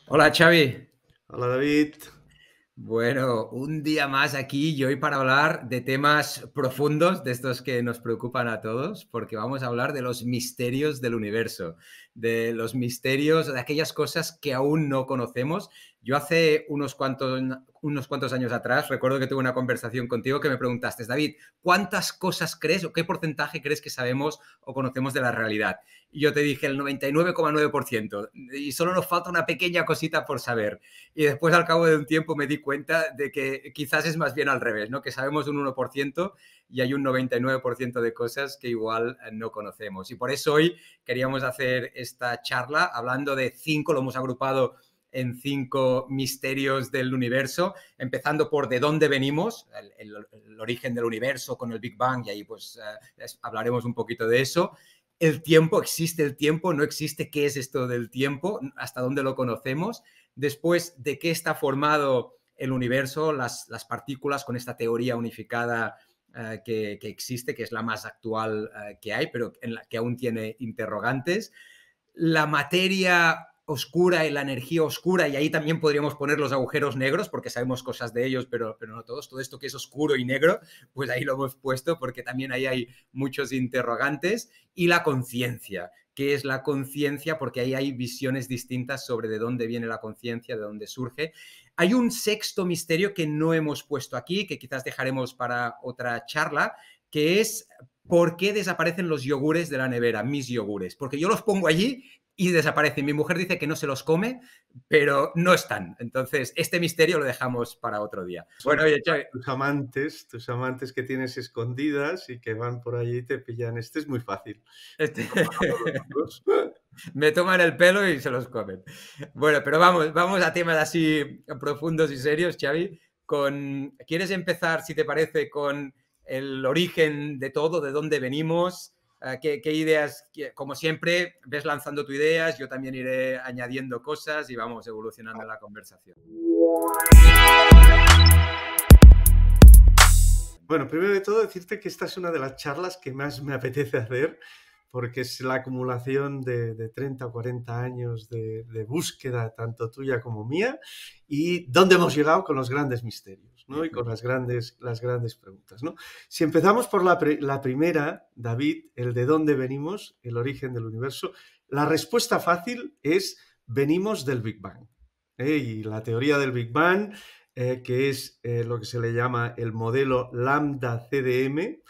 Hola Xavi. Hola David. Bueno, un día más aquí y hoy para hablar de temas profundos, de estos que nos preocupan a todos, porque vamos a hablar de los misterios del universo, de los misterios, de aquellas cosas que aún no conocemos. Yo hace unos cuantos años atrás recuerdo que tuve una conversación contigo que me preguntaste, David, ¿cuántas cosas crees o qué porcentaje crees que sabemos o conocemos de la realidad? Y yo te dije el 99,9% y solo nos falta una pequeña cosita por saber. Y después, al cabo de un tiempo, me di cuenta de que quizás es más bien al revés, ¿no? Que sabemos un 1% y hay un 99% de cosas que igual no conocemos. Y por eso hoy queríamos hacer esta charla hablando de 5, lo hemos agrupado en 5 misterios del universo, empezando por de dónde venimos, el origen del universo con el Big Bang, y ahí pues hablaremos un poquito de eso. El tiempo, ¿existe el tiempo? ¿No existe? ¿Qué es esto del tiempo? ¿Hasta dónde lo conocemos? Después, de qué está formado el universo, las partículas con esta teoría unificada que existe, que es la más actual que hay, pero en la que aún tiene interrogantes. La materia oscura y la energía oscura, y ahí también podríamos poner los agujeros negros, porque sabemos cosas de ellos, pero no todos. Todo esto que es oscuro y negro, pues ahí lo hemos puesto, porque también ahí hay muchos interrogantes. Y la conciencia. ¿Qué es la conciencia? Porque ahí hay visiones distintas sobre de dónde viene la conciencia, de dónde surge. Hay un sexto misterio que no hemos puesto aquí, que quizás dejaremos para otra charla, que es ¿por qué desaparecen los yogures de la nevera, mis yogures? Porque yo los pongo allí y desaparecen. Mi mujer dice que no se los come, pero no están. Entonces, este misterio lo dejamos para otro día. Son Bueno, oye, Xavi, tus amantes que tienes escondidas y que van por allí y te pillan. Este es muy fácil. este... Los me toman el pelo y se los comen. Bueno, pero vamos a temas así profundos y serios, Xavi. ¿Quieres empezar, si te parece, con el origen de todo, de dónde venimos? ¿Qué ideas? Como siempre, ves lanzando tus ideas, yo también iré añadiendo cosas y vamos evolucionando en la conversación. Bueno, primero de todo decirte que esta es una de las charlas que más me apetece hacer porque es la acumulación de 30 o 40 años de búsqueda, tanto tuya como mía, y dónde hemos llegado con los grandes misterios, ¿no? Y con las grandes preguntas, ¿no? Si empezamos por la primera, David, el de dónde venimos, el origen del universo, la respuesta fácil es venimos del Big Bang. Y la teoría del Big Bang, que es lo que se le llama el modelo lambda CDM,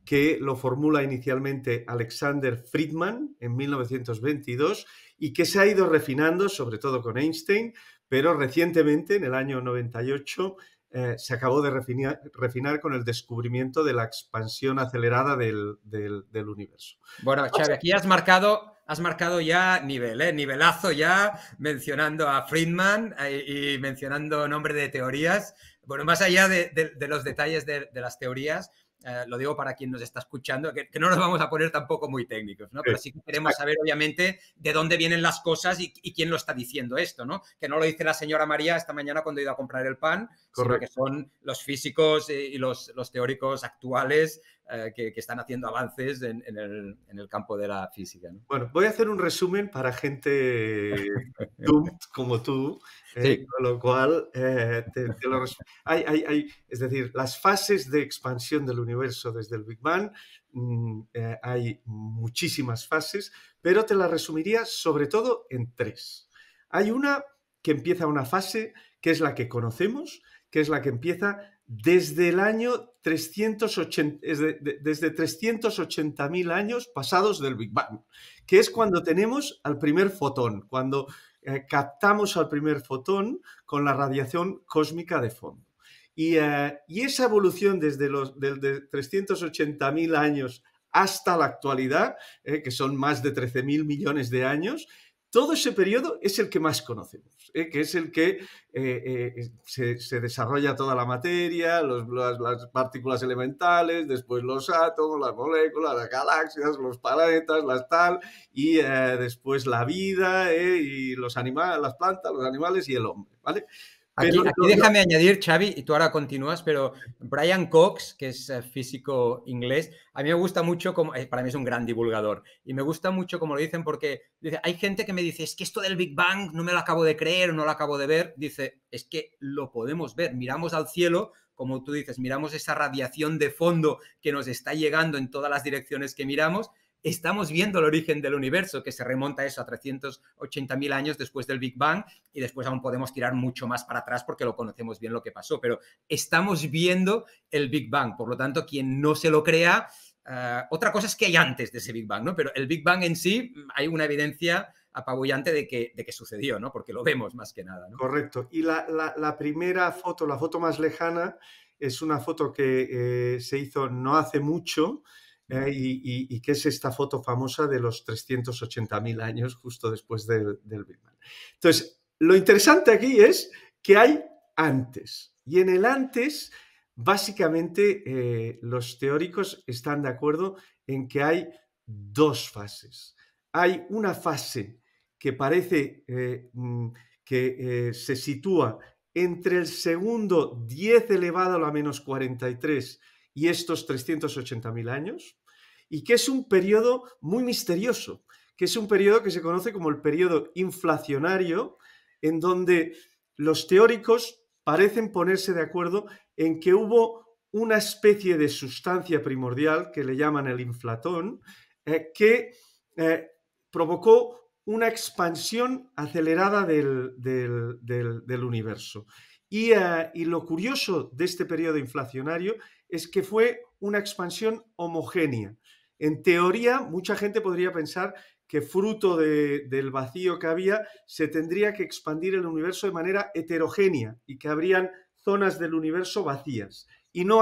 que lo formula inicialmente Alexander Friedman en 1922 y que se ha ido refinando, sobre todo con Einstein, pero recientemente, en el año 98, se acabó de refinar con el descubrimiento de la expansión acelerada del universo. Bueno, Xavi, aquí has marcado ya nivel, ¿eh? Nivelazo ya, mencionando a Friedman y mencionando nombre de teorías. Bueno, más allá de los detalles de las teorías, lo digo para quien nos está escuchando, que no nos vamos a poner tampoco muy técnicos, ¿no? Pero sí que queremos Exacto, saber, obviamente, de dónde vienen las cosas y quién lo está diciendo esto, ¿no? Que no lo dice la señora María esta mañana cuando ha ido a comprar el pan, sino que correcto. son los físicos y los teóricos actuales que están haciendo avances en el campo de la física, ¿no? Bueno, voy a hacer un resumen para gente doomed como tú, Sí. con lo cual es decir, las fases de expansión del universo desde el Big Bang, hay muchísimas fases, pero te las resumiría sobre todo en tres. Hay una que empieza una fase que es la que conocemos, que es la que empieza desde el año 380, desde 380.000 años pasados del Big Bang, que es cuando tenemos al primer fotón, cuando captamos al primer fotón con la radiación cósmica de fondo. Y esa evolución desde 380.000 años hasta la actualidad, que son más de 13.000 millones de años, todo ese periodo es el que más conocemos, que es el que se desarrolla toda la materia, las partículas elementales, después los átomos, las moléculas, las galaxias, los planetas, las tal, y después la vida, y los animales, las plantas, los animales y el hombre, ¿vale? Pero Aquí déjame añadir, Xavi, y tú ahora continúas, pero Brian Cox, que es físico inglés, a mí me gusta mucho, como, para mí es un gran divulgador, y me gusta mucho como lo dicen porque dice, hay gente que me dice, es que esto del Big Bang no me lo acabo de creer, no lo acabo de ver, dice, es que lo podemos ver, miramos al cielo, como tú dices, miramos esa radiación de fondo que nos está llegando en todas las direcciones que miramos, estamos viendo el origen del universo, que se remonta a eso a 380.000 años después del Big Bang, y después aún podemos tirar mucho más para atrás porque lo conocemos bien lo que pasó, pero estamos viendo el Big Bang, por lo tanto, quien no se lo crea, otra cosa es que hay antes de ese Big Bang, ¿no? Pero el Big Bang en sí hay una evidencia apabullante de que sucedió, ¿no? Porque lo vemos más que nada, ¿no? Correcto. Y la primera foto, la foto más lejana, es una foto que se hizo no hace mucho, y que es esta foto famosa de los 380.000 años justo después del Big Bang. Entonces, lo interesante aquí es que hay antes. Y en el antes, básicamente, los teóricos están de acuerdo en que hay dos fases. Hay una fase que parece que se sitúa entre el segundo 10 elevado a la menos 43 y estos 380.000 años, y que es un periodo muy misterioso, que es un periodo que se conoce como el periodo inflacionario, en donde los teóricos parecen ponerse de acuerdo en que hubo una especie de sustancia primordial, que le llaman el inflatón, que provocó una expansión acelerada del universo. Y lo curioso de este periodo inflacionario es que fue una expansión homogénea. En teoría, mucha gente podría pensar que fruto del vacío que había, se tendría que expandir el universo de manera heterogénea y que habrían zonas del universo vacías. Y no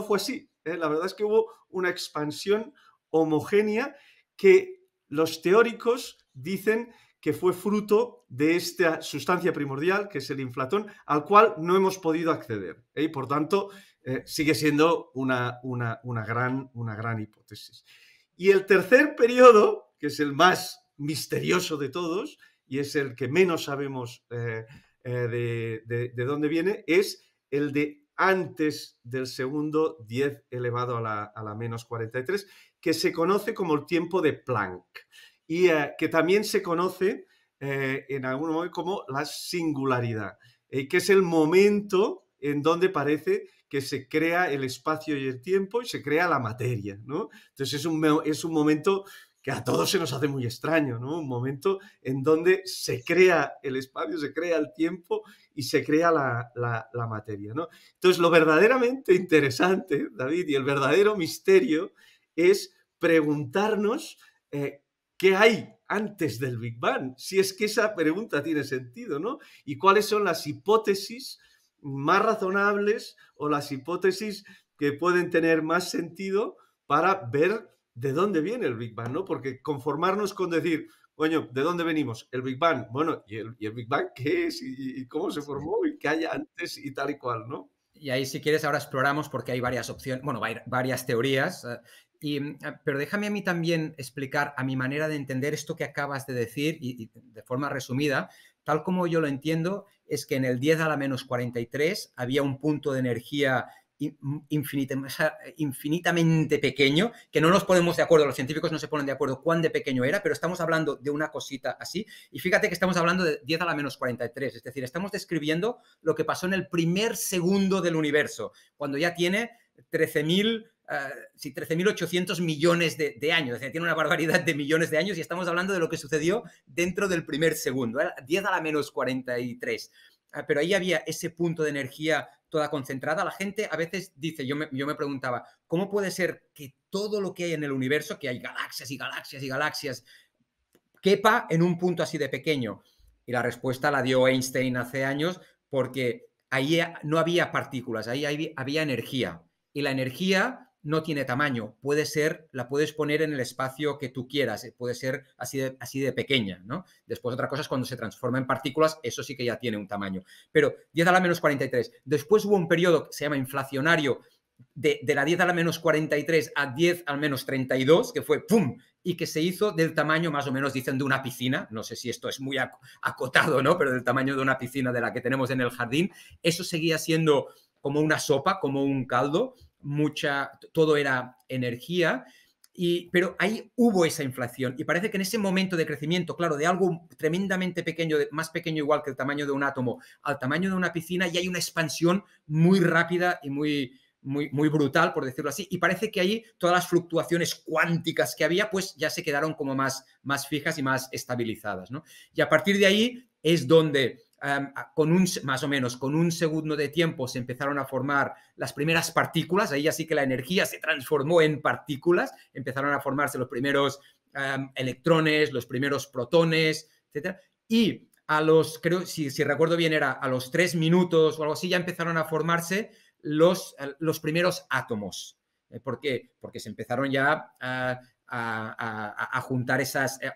fue así. La verdad es que hubo una expansión homogénea que los teóricos dicen que fue fruto de esta sustancia primordial, que es el inflatón, al cual no hemos podido acceder. Y por tanto, sigue siendo una gran hipótesis. Y el tercer periodo, que es el más misterioso de todos, y es el que menos sabemos de dónde viene, es el de antes del segundo 10 elevado a la menos 43, que se conoce como el tiempo de Planck, y que también se conoce en algún momento como la singularidad, que es el momento en donde parece que se crea el espacio y el tiempo y se crea la materia, ¿no? Entonces es un momento que a todos se nos hace muy extraño, ¿no? Un momento en donde se crea el espacio, se crea el tiempo y se crea la materia, ¿no? Entonces, lo verdaderamente interesante, David, y el verdadero misterio es preguntarnos qué hay antes del Big Bang, si es que esa pregunta tiene sentido, ¿no? Y cuáles son las hipótesis más razonables o las hipótesis que pueden tener más sentido para ver de dónde viene el Big Bang, ¿no? Porque conformarnos con decir, coño, ¿de dónde venimos? El Big Bang. Bueno, ¿y el Big Bang qué es? ¿Y cómo se formó? ¿Y qué hay antes? Y tal y cual, ¿no? Y ahí, si quieres, ahora exploramos porque hay varias opciones, bueno, varias teorías. Pero déjame a mí también explicar a mi manera de entender esto que acabas de decir y de forma resumida, tal como yo lo entiendo, es que en el 10 a la menos 43 había un punto de energía infinitamente pequeño, que no nos ponemos de acuerdo, los científicos no se ponen de acuerdo cuán de pequeño era, pero estamos hablando de una cosita así, y fíjate que estamos hablando de 10 a la menos 43, es decir, estamos describiendo lo que pasó en el primer segundo del universo, cuando ya tiene 13.800 millones de años, es decir, tiene una barbaridad de millones de años y estamos hablando de lo que sucedió dentro del primer segundo, 10 a la menos 43. Pero ahí había ese punto de energía toda concentrada. La gente a veces dice, yo me preguntaba, ¿cómo puede ser que todo lo que hay en el universo, que hay galaxias y galaxias y galaxias, quepa en un punto así de pequeño? Y la respuesta la dio Einstein hace años, porque ahí no había partículas, ahí había energía. Y la energía no tiene tamaño, la puedes poner en el espacio que tú quieras, puede ser así de pequeña, ¿no? Después otra cosa es cuando se transforma en partículas, eso sí que ya tiene un tamaño. Pero 10 a la menos 43. Después hubo un periodo que se llama inflacionario, de la 10 a la menos 43 a 10 al menos 32, que fue ¡pum! y que se hizo del tamaño, más o menos, dicen, de una piscina. No sé si esto es muy acotado, ¿no? Pero del tamaño de una piscina de la que tenemos en el jardín. Eso seguía siendo como una sopa, como un caldo, todo era energía. Pero ahí hubo esa inflación y parece que en ese momento de crecimiento, claro, de algo tremendamente pequeño, más pequeño igual que el tamaño de un átomo, al tamaño de una piscina, y hay una expansión muy rápida y muy brutal, por decirlo así, y parece que ahí todas las fluctuaciones cuánticas que había, pues ya se quedaron como más fijas y más estabilizadas, ¿no? Y a partir de ahí es donde más o menos con un segundo de tiempo se empezaron a formar las primeras partículas. Ahí así que la energía se transformó en partículas, empezaron a formarse los primeros electrones, los primeros protones, etcétera. Y creo, si recuerdo bien, era a los 3 minutos o algo así, ya empezaron a formarse los primeros átomos. ¿Por qué? Porque se empezaron ya a juntar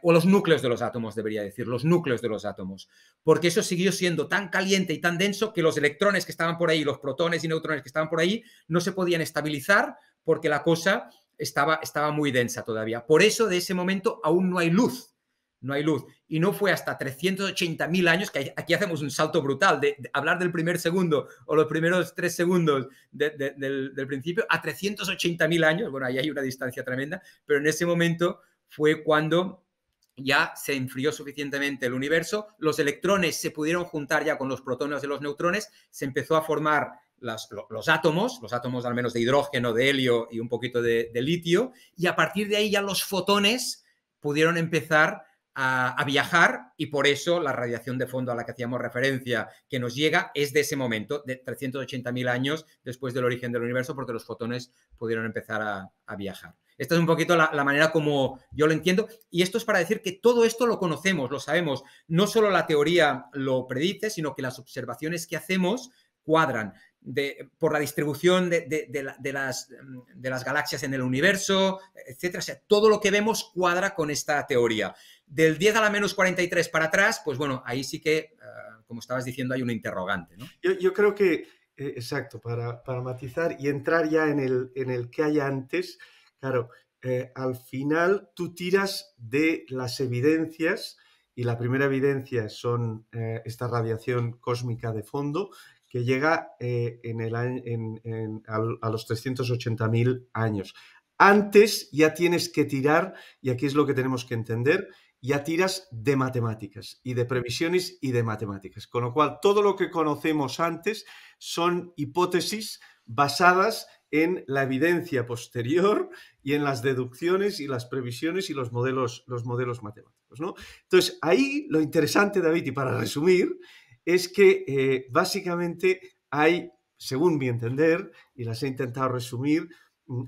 o los núcleos de los átomos, debería decir, los núcleos de los átomos, porque eso siguió siendo tan caliente y tan denso que los electrones que estaban por ahí, los protones y neutrones que estaban por ahí, no se podían estabilizar porque la cosa estaba muy densa todavía. Por eso, de ese momento, aún no hay luz. No hay luz. Y no fue hasta 380.000 años, que aquí hacemos un salto brutal, de hablar del primer segundo o los primeros 3 segundos del principio a 380.000 años. Bueno, ahí hay una distancia tremenda, pero en ese momento fue cuando ya se enfrió suficientemente el universo, los electrones se pudieron juntar ya con los protones y los neutrones, se empezó a formar los átomos al menos de hidrógeno, de helio y un poquito de litio, y a partir de ahí ya los fotones pudieron empezar a viajar, y por eso la radiación de fondo a la que hacíamos referencia que nos llega es de ese momento, de 380.000 años después del origen del universo, porque los fotones pudieron empezar a viajar. Esta es un poquito la manera como yo lo entiendo, y esto es para decir que todo esto lo conocemos, lo sabemos. No solo la teoría lo predice, sino que las observaciones que hacemos cuadran por la distribución de las galaxias en el universo, etcétera. O sea, todo lo que vemos cuadra con esta teoría. Del 10 a la menos 43 para atrás, pues bueno, ahí sí que, como estabas diciendo, hay un interrogante, ¿no? Yo creo que, exacto, para matizar y entrar ya en el que hay antes, claro, al final tú tiras de las evidencias, y la primera evidencia son esta radiación cósmica de fondo que llega a los 380.000 años. Antes ya tienes que tirar, y aquí es lo que tenemos que entender, ya tiras de matemáticas y de previsiones y de matemáticas. Con lo cual, todo lo que conocemos antes son hipótesis basadas en la evidencia posterior y en las deducciones y las previsiones y los modelos matemáticos, ¿no? Entonces, ahí lo interesante, David, y para resumir, es que básicamente hay, según mi entender, y las he intentado resumir,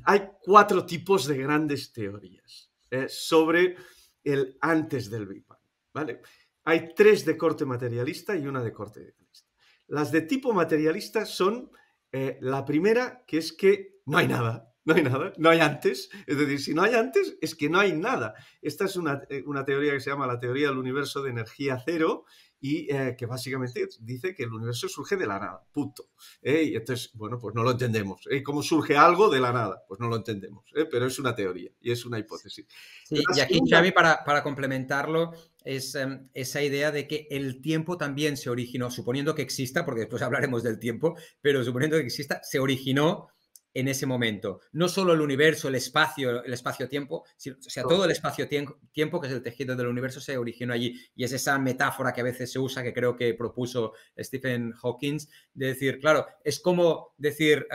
hay 4 tipos de grandes teorías sobre el antes del Big Bang, ¿vale? Hay 3 de corte materialista y una de corte idealista. Las de tipo materialista son la primera, que es que no hay nada, no hay antes. Es decir, si no hay antes, es que no hay nada. Esta es una teoría que se llama la teoría del universo de energía cero, y que básicamente dice que el universo surge de la nada, punto. Y entonces, bueno, pues no lo entendemos. ¿Cómo surge algo de la nada? Pues no lo entendemos, pero es una teoría y es una hipótesis. Sí, y aquí, Xavi, para complementarlo, es esa idea de que el tiempo también se originó, suponiendo que exista, porque después hablaremos del tiempo, pero suponiendo que exista, se originó en ese momento. No solo el universo, el espacio-tiempo, o sea, todo el espacio-tiempo, que es el tejido del universo, se originó allí. Y es esa metáfora que a veces se usa, que creo que propuso Stephen Hawking, de decir, claro, es como decir...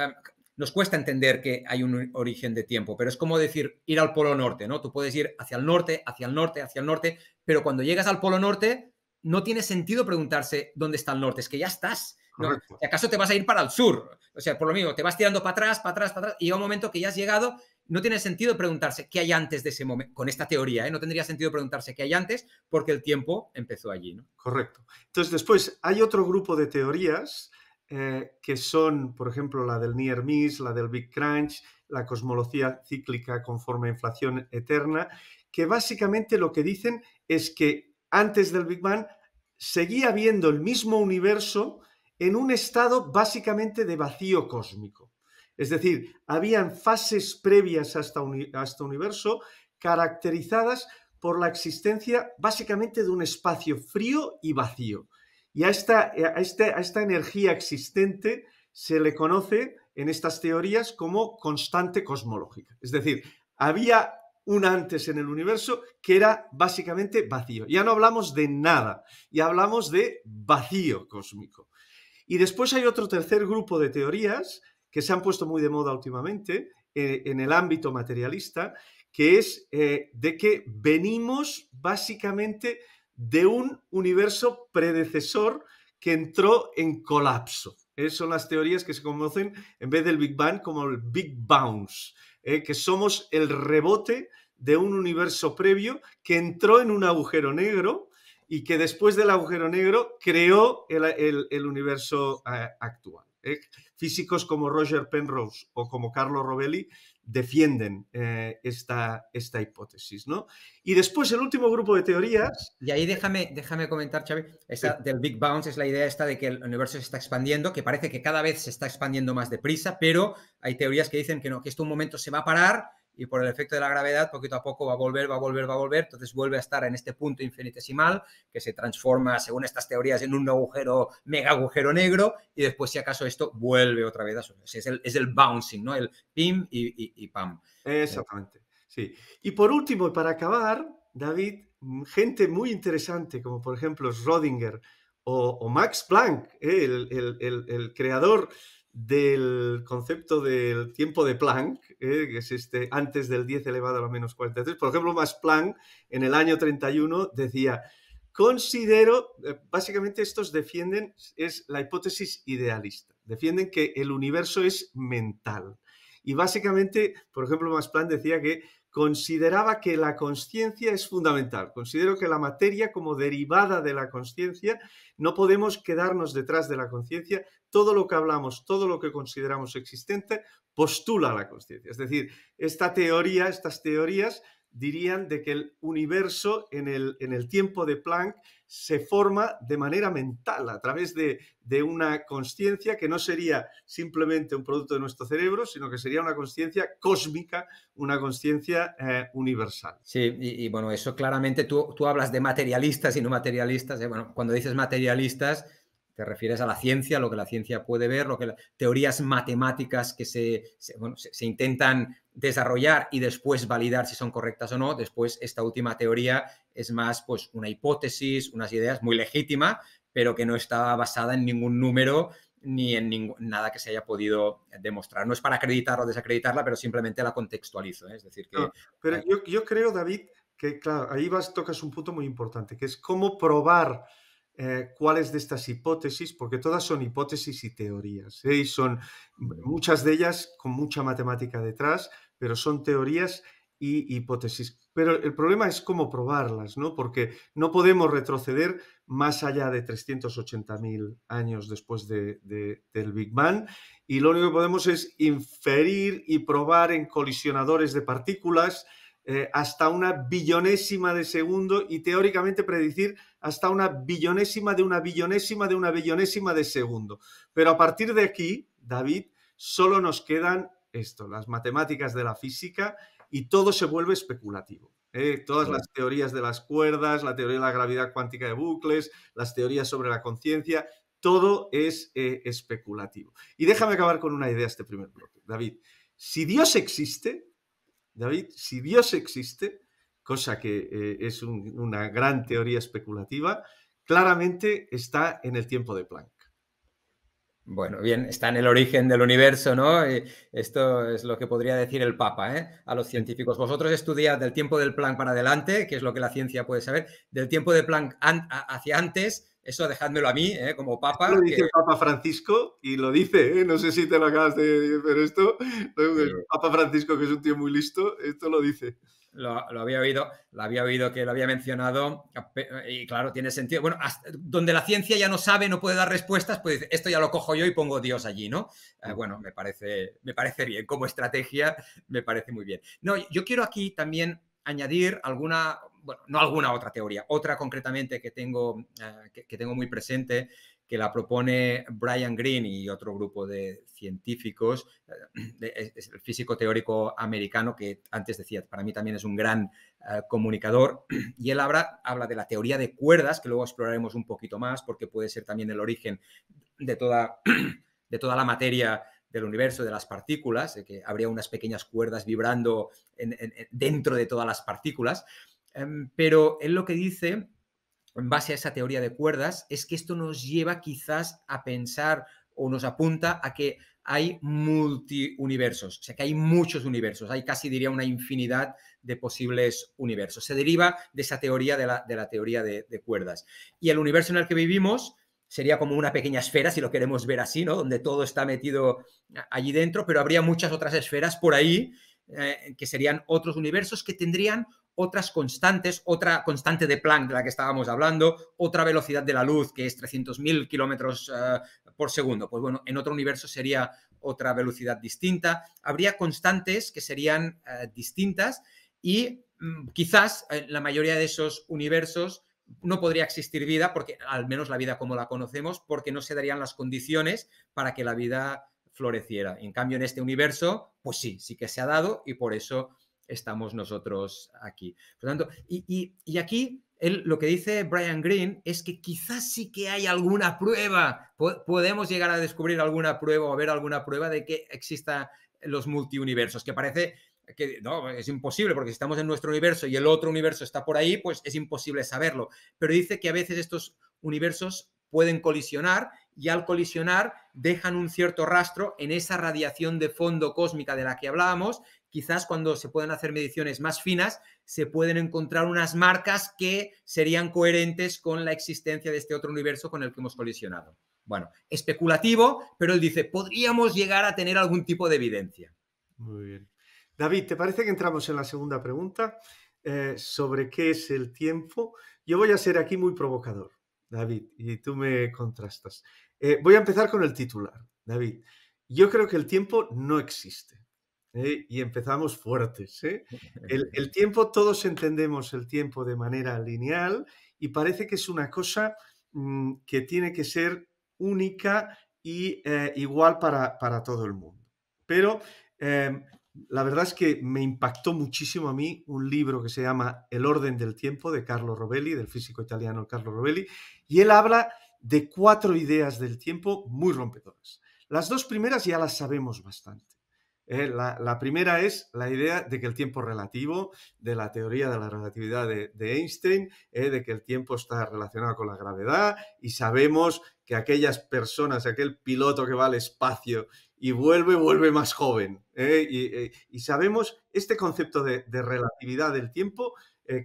nos cuesta entender que hay un origen de tiempo, pero es como decir ir al Polo Norte, ¿no? Tú puedes ir hacia el norte, hacia el norte, hacia el norte, pero cuando llegas al Polo Norte no tiene sentido preguntarse dónde está el norte, es que ya estás. ¿No? Si acaso te vas a ir para el sur, o sea, por lo mismo, te vas tirando para atrás, para atrás, para atrás, y llega un momento que ya has llegado, no tiene sentido preguntarse qué hay antes de ese momento, con esta teoría, no tendría sentido preguntarse qué hay antes, porque el tiempo empezó allí, ¿no? Correcto. Entonces, después hay otro grupo de teorías que son, por ejemplo, la del Near Miss, la del Big Crunch, la cosmología cíclica conforme a inflación eterna, que básicamente lo que dicen es que antes del Big Bang seguía habiendo el mismo universo en un estado básicamente de vacío cósmico. Es decir, habían fases previas a este universo caracterizadas por la existencia básicamente de un espacio frío y vacío. Y a esta energía existente se le conoce en estas teorías como constante cosmológica. Es decir, había un antes en el universo que era básicamente vacío. Ya no hablamos de nada, ya hablamos de vacío cósmico. Y después hay otro tercer grupo de teorías que se han puesto muy de moda últimamente en el ámbito materialista, que es de que venimos básicamente de un universo predecesor que entró en colapso. Son las teorías que se conocen en vez del Big Bang como el Big Bounce, que somos el rebote de un universo previo que entró en un agujero negro y que después del agujero negro creó el universo actual. Físicos como Roger Penrose o como Carlo Rovelli defienden esta hipótesis, ¿no? Y después el último grupo de teorías... Y ahí déjame comentar, Xavi, esa del Big Bounce es la idea esta de que el universo se está expandiendo, que parece que cada vez se está expandiendo más deprisa, pero hay teorías que dicen que no, que esto un momento se va a parar y por el efecto de la gravedad poquito a poco va a volver, entonces vuelve a estar en este punto infinitesimal que se transforma, según estas teorías, en un mega agujero negro y después, si acaso, esto vuelve otra vez a su... Es el bouncing, ¿no? El pim y pam. Exactamente, sí. Y por último, y para acabar, David, gente muy interesante como por ejemplo Schrödinger o Max Planck, el creador del concepto del tiempo de Planck, que es antes del 10 elevado a la menos 43. Por ejemplo, Max Planck en el año 31 decía, considero, básicamente estos defienden, es la hipótesis idealista, defienden que el universo es mental. Y básicamente, por ejemplo, Max Planck decía que consideraba que la consciencia es fundamental. Considero que la materia como derivada de la consciencia, no podemos quedarnos detrás de la conciencia. Todo lo que hablamos, todo lo que consideramos existente, postula la consciencia. Es decir, estas teorías dirían de que el universo en el tiempo de Planck se forma de manera mental, a través de una consciencia que no sería simplemente un producto de nuestro cerebro, sino que sería una consciencia cósmica, una consciencia universal. Sí, y bueno, eso claramente tú hablas de materialistas y no materialistas. Bueno, cuando dices materialistas, te refieres a la ciencia, lo que la ciencia puede ver, teorías matemáticas que se intentan desarrollar y después validar si son correctas o no. Después, esta última teoría es más pues una hipótesis, unas ideas muy legítima, pero que no está basada en ningún número ni en nada que se haya podido demostrar. No es para acreditarla o desacreditarla, pero simplemente la contextualizo. Es decir, que... No, pero yo creo, David, que claro, ahí tocas un punto muy importante, que es cómo probar cuáles de estas hipótesis, porque todas son hipótesis y teorías, y son muchas de ellas con mucha matemática detrás, pero son teorías y hipótesis. Pero el problema es cómo probarlas, ¿no? Porque no podemos retroceder más allá de 380.000 años después del Big Bang, y lo único que podemos es inferir y probar en colisionadores de partículas hasta una billonésima de segundo y teóricamente predecir hasta una billonésima de una billonésima de una billonésima de segundo. Pero a partir de aquí, David, solo nos quedan las matemáticas de la física y todo se vuelve especulativo. Todas las teorías de las cuerdas, la teoría de la gravedad cuántica de bucles, las teorías sobre la conciencia, todo es especulativo. Y déjame acabar con una idea este primer bloque. David, si Dios existe, cosa que es una gran teoría especulativa, claramente está en el tiempo de Planck. Bueno, bien, está en el origen del universo, ¿no? Y esto es lo que podría decir el Papa, a los científicos. Vosotros estudiad del tiempo del Planck para adelante, que es lo que la ciencia puede saber, del tiempo de Planck hacia antes, eso dejádmelo a mí, como Papa. Esto lo dice el Papa Francisco y lo dice, no sé si te lo acabas de decir, pero esto, el Papa Francisco, que es un tío muy listo, esto lo dice. Lo había oído que lo había mencionado y claro, tiene sentido. Bueno, donde la ciencia ya no sabe, no puede dar respuestas, pues esto ya lo cojo yo y pongo Dios allí, ¿no? Bueno, me parece bien, como estrategia me parece muy bien. No, yo quiero aquí también añadir no alguna otra teoría, otra concretamente que tengo muy presente, que la propone Brian Greene y otro grupo de científicos, es el físico teórico americano que antes decía, para mí también es un gran comunicador, y él habla de la teoría de cuerdas, que luego exploraremos un poquito más, porque puede ser también el origen de toda, de toda la materia del universo, de las partículas, de que habría unas pequeñas cuerdas vibrando dentro de todas las partículas. Pero él lo que dice, en base a esa teoría de cuerdas, es que esto nos lleva quizás a pensar o nos apunta a que hay multiuniversos, o sea, que hay muchos universos, hay casi diría una infinidad de posibles universos. Se deriva de esa teoría, de la teoría de cuerdas. Y el universo en el que vivimos sería como una pequeña esfera, si lo queremos ver así, ¿no? Donde todo está metido allí dentro, pero habría muchas otras esferas por ahí que serían otros universos que tendrían otras constantes, otra constante de Planck de la que estábamos hablando, otra velocidad de la luz que es 300.000 kilómetros por segundo. Pues bueno, en otro universo sería otra velocidad distinta. Habría constantes que serían distintas y quizás en la mayoría de esos universos no podría existir vida, porque al menos la vida como la conocemos, porque no se darían las condiciones para que la vida floreciera. En cambio, en este universo, pues sí que se ha dado y por eso estamos nosotros aquí. Por lo tanto, y aquí lo que dice Brian Greene es que quizás sí que hay alguna prueba, podemos llegar a descubrir alguna prueba o ver alguna prueba de que existan los multiuniversos, que parece que no, es imposible, porque si estamos en nuestro universo y el otro universo está por ahí, pues es imposible saberlo. Pero dice que a veces estos universos pueden colisionar y al colisionar dejan un cierto rastro en esa radiación de fondo cósmica de la que hablábamos. Quizás cuando se pueden hacer mediciones más finas se pueden encontrar unas marcas que serían coherentes con la existencia de este otro universo con el que hemos colisionado. Bueno, especulativo, pero él dice, podríamos llegar a tener algún tipo de evidencia. Muy bien. David, ¿te parece que entramos en la segunda pregunta sobre qué es el tiempo? Yo voy a ser aquí muy provocador, David, y tú me contrastas. Voy a empezar con el titular, David. Yo creo que el tiempo no existe. Y empezamos fuertes. El tiempo, todos entendemos el tiempo de manera lineal y parece que es una cosa que tiene que ser única y igual para todo el mundo. Pero la verdad es que me impactó muchísimo a mí un libro que se llama El orden del tiempo, de Carlo Rovelli, del físico italiano Carlo Rovelli, y él habla de 4 ideas del tiempo muy rompedoras. Las 2 primeras ya las sabemos bastante. La primera es la idea de que el tiempo es relativo, de la teoría de la relatividad de Einstein, de que el tiempo está relacionado con la gravedad, y sabemos que aquellas personas, aquel piloto que va al espacio y vuelve más joven. Y sabemos este concepto de relatividad del tiempo,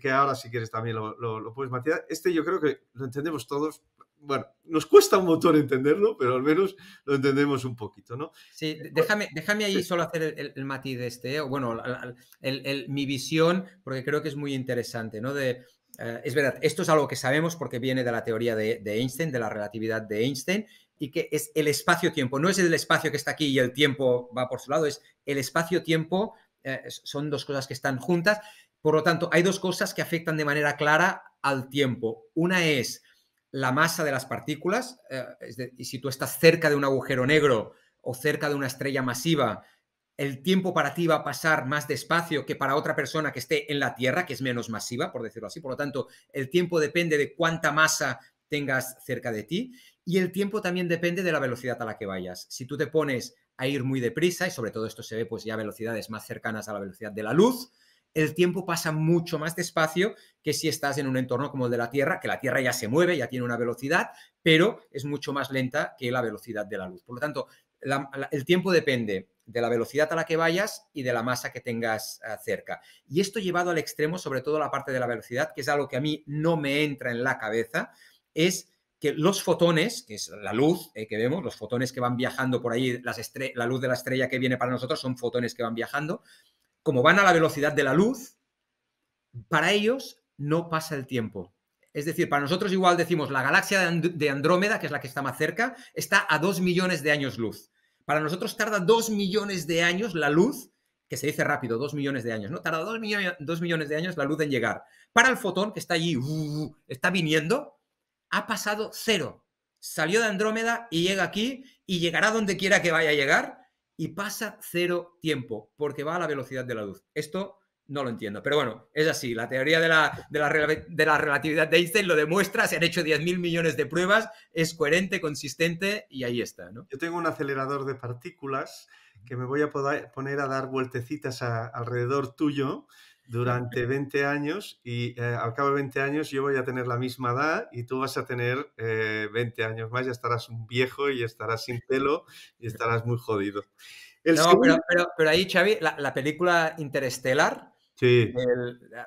que ahora si quieres también lo puedes matizar. Yo creo que lo entendemos todos. Bueno, nos cuesta un montón entenderlo, pero al menos lo entendemos un poquito, ¿no? Sí, déjame ahí solo hacer el matiz de este, bueno, mi visión, porque creo que es muy interesante, ¿no? Es verdad, esto es algo que sabemos porque viene de la teoría de Einstein, de la relatividad de Einstein, y que es el espacio-tiempo. No es el espacio que está aquí y el tiempo va por su lado, es el espacio-tiempo, son dos cosas que están juntas. Por lo tanto, hay dos cosas que afectan de manera clara al tiempo. Una es la masa de las partículas, y si tú estás cerca de un agujero negro o cerca de una estrella masiva, el tiempo para ti va a pasar más despacio que para otra persona que esté en la Tierra, que es menos masiva, por decirlo así. Por lo tanto, el tiempo depende de cuánta masa tengas cerca de ti y el tiempo también depende de la velocidad a la que vayas. Si tú te pones a ir muy deprisa, y sobre todo esto se ve pues ya a velocidades más cercanas a la velocidad de la luz, el tiempo pasa mucho más despacio que si estás en un entorno como el de la Tierra, que la Tierra ya se mueve, ya tiene una velocidad, pero es mucho más lenta que la velocidad de la luz. Por lo tanto, el tiempo depende de la velocidad a la que vayas y de la masa que tengas cerca. Y esto llevado al extremo, sobre todo la parte de la velocidad, que es algo que a mí no me entra en la cabeza, es que los fotones, que es la luz que vemos, los fotones que van viajando por ahí, la luz de la estrella que viene para nosotros son fotones que van viajando, como van a la velocidad de la luz, para ellos no pasa el tiempo. Es decir, para nosotros igual decimos la galaxia de Andrómeda, que es la que está más cerca, está a 2 millones de años luz. Para nosotros tarda 2 millones de años la luz, que se dice rápido, 2 millones de años, ¿no? Tarda 2 millones de años la luz en llegar. Para el fotón, que está allí, está viniendo, ha pasado 0. salió de Andrómeda y llega aquí y llegará donde quiera que vaya a llegar y pasa cero tiempo porque va a la velocidad de la luz. Esto no lo entiendo, pero bueno, es así. La teoría de la relatividad de Einstein lo demuestra, se han hecho 10.000 millones de pruebas, es coherente, consistente y ahí está, ¿no? Yo tengo un acelerador de partículas que me voy a poner a dar vueltecitas alrededor tuyo durante 20 años y al cabo de 20 años yo voy a tener la misma edad y tú vas a tener 20 años más, ya estarás un viejo y estarás sin pelo y estarás muy jodido. El No, segundo... pero ahí, Xavi, la película Interstellar, Sí,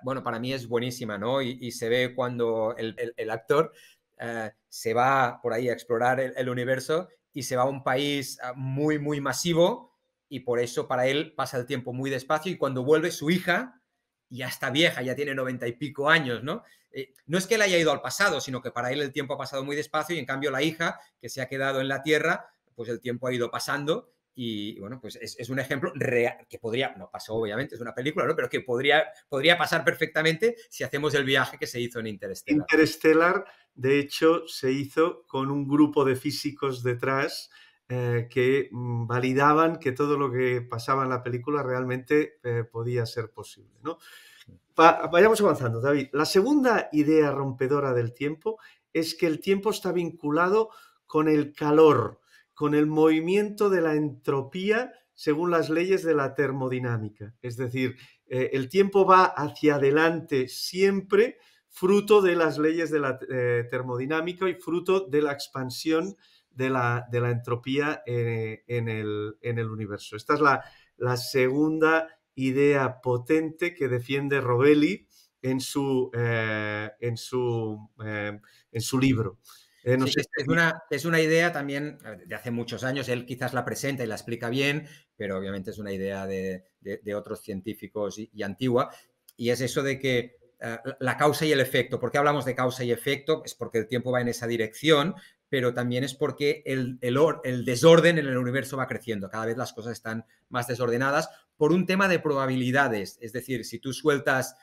bueno, para mí es buenísima, ¿no? Y se ve cuando el actor se va por ahí a explorar el universo y se va a un país muy, muy masivo y por eso para él pasa el tiempo muy despacio y cuando vuelve su hija ya está vieja, ya tiene 90 y pico años, ¿no? No es que él haya ido al pasado, sino que para él el tiempo ha pasado muy despacio y en cambio la hija, que se ha quedado en la Tierra, pues el tiempo ha ido pasando y bueno, pues es un ejemplo real, que podría, no pasó obviamente, es una película, ¿no? Pero que podría pasar perfectamente si hacemos el viaje que se hizo en Interstellar. Interstellar, de hecho, se hizo con un grupo de físicos detrás que validaban que todo lo que pasaba en la película realmente podía ser posible, ¿no? Vayamos avanzando, David. La segunda idea rompedora del tiempo es que el tiempo está vinculado con el calor, con el movimiento de la entropía según las leyes de la termodinámica. Es decir, el tiempo va hacia adelante siempre fruto de las leyes de la termodinámica y fruto de la expansión de la entropía en el universo. Esta es la segunda idea potente que defiende Rovelli en su libro. No Sí, sé es una idea también de hace muchos años, él quizás la presenta y la explica bien, pero obviamente es una idea de otros científicos y antigua, y es eso de que la causa y el efecto. ¿Por qué hablamos de causa y efecto? Es porque el tiempo va en esa dirección, pero también es porque el desorden en el universo va creciendo. Cada vez las cosas están más desordenadas por un tema de probabilidades. Es decir, si tú sueltas,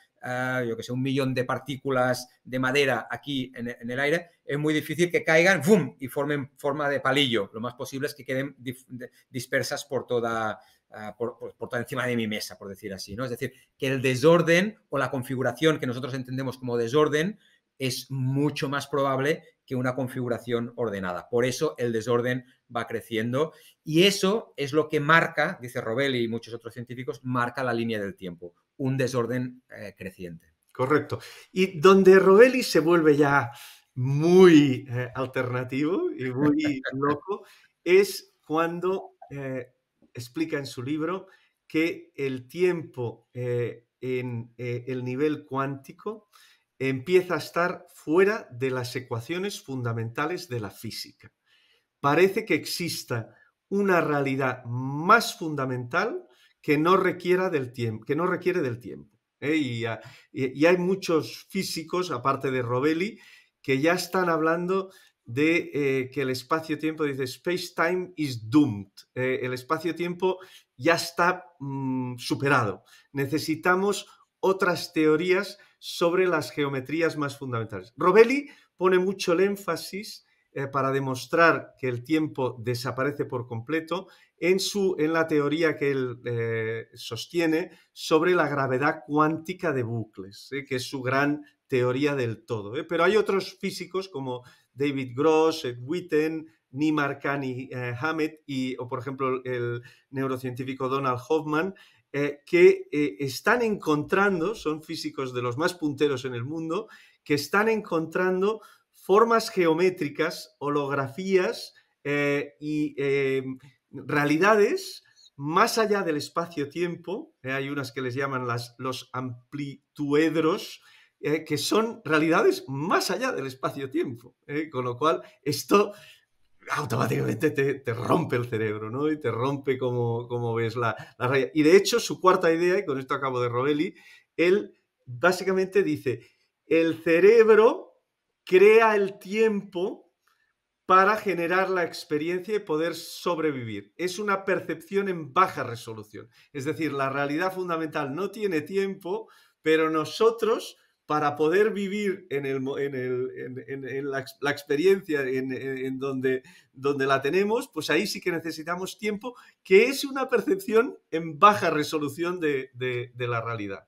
yo que sé, 1 millón de partículas de madera aquí en el aire, es muy difícil que caigan ¡fum! Y formen forma de palillo. Lo más posible es que queden dispersas por toda, por toda encima de mi mesa, por decir así, ¿no? Es decir, que el desorden o la configuración que nosotros entendemos como desorden es mucho más probable que una configuración ordenada. Por eso el desorden va creciendo y eso es lo que marca, dice Rovelli y muchos otros científicos, marca la línea del tiempo, un desorden creciente. Correcto. Y donde Rovelli se vuelve ya muy alternativo y muy loco es cuando explica en su libro que el tiempo en el nivel cuántico empieza a estar fuera de las ecuaciones fundamentales de la física. Parece que exista una realidad más fundamental que no requiera del tiempo, que no requiere del tiempo. Y hay muchos físicos, aparte de Rovelli, que ya están hablando de que el espacio-tiempo, dice, space-time is doomed. El espacio-tiempo ya está superado. Necesitamos otras teorías sobre las geometrías más fundamentales. Rovelli pone mucho el énfasis para demostrar que el tiempo desaparece por completo en la teoría que él sostiene sobre la gravedad cuántica de bucles, que es su gran teoría del todo. Pero hay otros físicos como David Gross, Ed Witten, Nimar Khan y Hammett, o por ejemplo el neurocientífico Donald Hoffman, que están encontrando, son físicos de los más punteros en el mundo, que están encontrando formas geométricas, holografías y realidades más allá del espacio-tiempo. Hay unas que les llaman los amplituedros, que son realidades más allá del espacio-tiempo. Con lo cual, esto automáticamente te rompe el cerebro, ¿no? Y te rompe como ves la realidad. Y de hecho, su cuarta idea, y con esto acabo de Rovelli, él básicamente dice, el cerebro crea el tiempo para generar la experiencia y poder sobrevivir. Es una percepción en baja resolución. Es decir, la realidad fundamental no tiene tiempo, pero nosotros, para poder vivir en la experiencia donde la tenemos, pues ahí sí que necesitamos tiempo, que es una percepción en baja resolución de la realidad.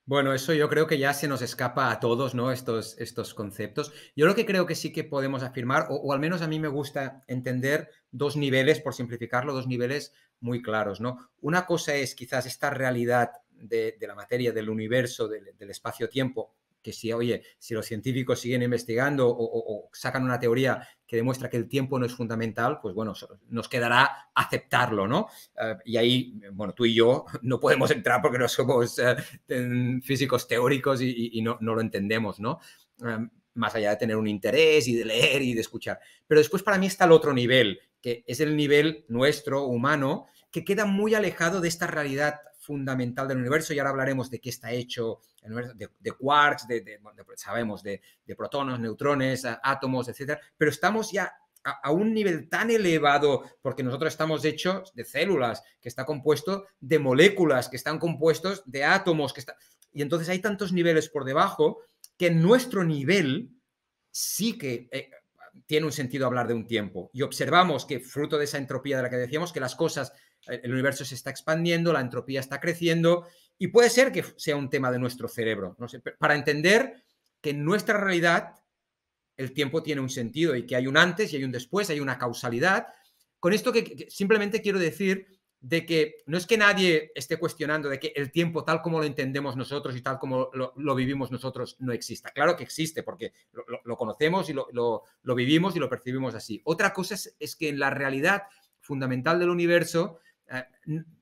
Bueno, eso yo creo que ya se nos escapa a todos, ¿no? Estos conceptos. Yo lo que creo que sí que podemos afirmar, o al menos a mí me gusta entender dos niveles, por simplificarlo, dos niveles muy claros, ¿no? Una cosa es quizás esta realidad de la materia, del universo, del espacio-tiempo, que si, oye, si los científicos siguen investigando o sacan una teoría que demuestra que el tiempo no es fundamental, pues bueno, nos quedará aceptarlo, ¿no? Y ahí, bueno, tú y yo no podemos entrar porque no somos físicos teóricos y no lo entendemos, ¿no? Más allá de tener un interés y de leer y de escuchar. Pero después para mí está el otro nivel, que es el nivel nuestro, humano, que queda muy alejado de esta realidad fundamental del universo, y ahora hablaremos de qué está hecho el universo, de quarks, sabemos, de protones, neutrones, átomos, etcétera, pero estamos ya a un nivel tan elevado, porque nosotros estamos hechos de células, que está compuesto de moléculas, que están compuestos de átomos, y entonces hay tantos niveles por debajo que en nuestro nivel sí que tiene un sentido hablar de un tiempo. Y observamos que, fruto de esa entropía de la que decíamos, que las cosas, el universo se está expandiendo, la entropía está creciendo, y puede ser que sea un tema de nuestro cerebro, no sé, para entender que en nuestra realidad el tiempo tiene un sentido y que hay un antes y hay un después, hay una causalidad. Con esto que simplemente quiero decir de que no es que nadie esté cuestionando de que el tiempo tal como lo entendemos nosotros y tal como lo vivimos nosotros no exista. Claro que existe porque lo conocemos y lo vivimos y lo percibimos así. Otra cosa es que en la realidad fundamental del universo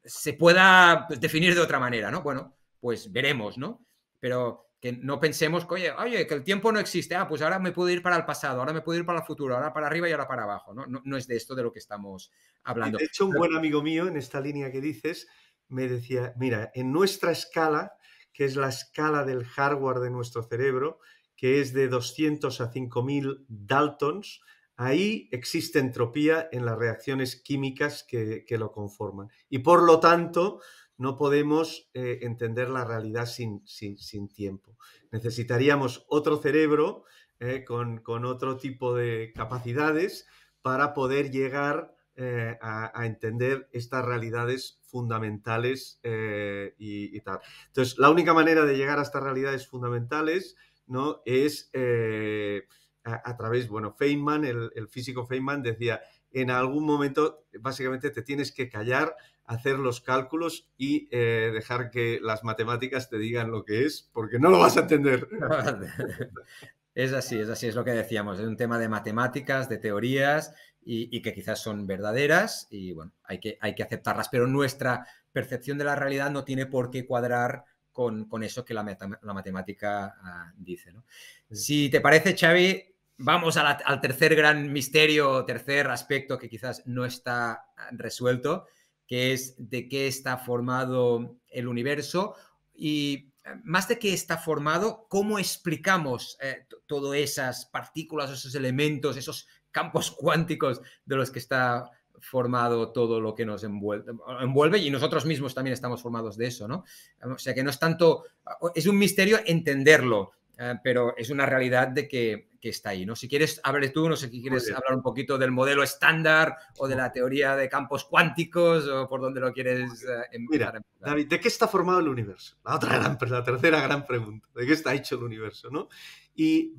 se pueda pues, definir de otra manera, ¿no? Bueno, pues veremos, ¿no? Pero que no pensemos que, oye, que el tiempo no existe, pues ahora me puedo ir para el pasado, ahora me puedo ir para el futuro, ahora para arriba y ahora para abajo, ¿no? No es de esto de lo que estamos Y hablando. de hecho, un buen amigo mío en esta línea que dices me decía, mira, en nuestra escala, que es la escala del hardware de nuestro cerebro, que es de 200 a 5000 Daltons, ahí existe entropía en las reacciones químicas que lo conforman. Y por lo tanto, no podemos entender la realidad sin tiempo. Necesitaríamos otro cerebro con otro tipo de capacidades para poder llegar a entender estas realidades fundamentales y tal. Entonces, la única manera de llegar a estas realidades fundamentales, ¿no? Es a través, bueno, Feynman, el físico Feynman decía, en algún momento básicamente te tienes que callar, hacer los cálculos y dejar que las matemáticas te digan lo que es, porque no lo vas a entender. Es así, es lo que decíamos, es un tema de matemáticas, de teorías y que quizás son verdaderas y bueno, hay que aceptarlas, pero nuestra percepción de la realidad no tiene por qué cuadrar con eso que la matemática dice, ¿no? Si te parece, Xavi, vamos al tercer gran misterio, tercer aspecto que quizás no está resuelto, que es de qué está formado el universo y más de qué está formado, cómo explicamos todas esas partículas, esos elementos, esos campos cuánticos de los que está formado todo lo que nos envuelve y nosotros mismos también estamos formados de eso, ¿no? O sea que no es tanto, es un misterio entenderlo, pero es una realidad de que está ahí, ¿no? Si quieres, hable tú, no sé si quieres hablar un poquito del modelo estándar o de la teoría de campos cuánticos o por dónde lo quieres empezar Mira, a empezar. David, ¿de qué está formado el universo? La tercera gran pregunta, ¿de qué está hecho el universo? ¿No? Y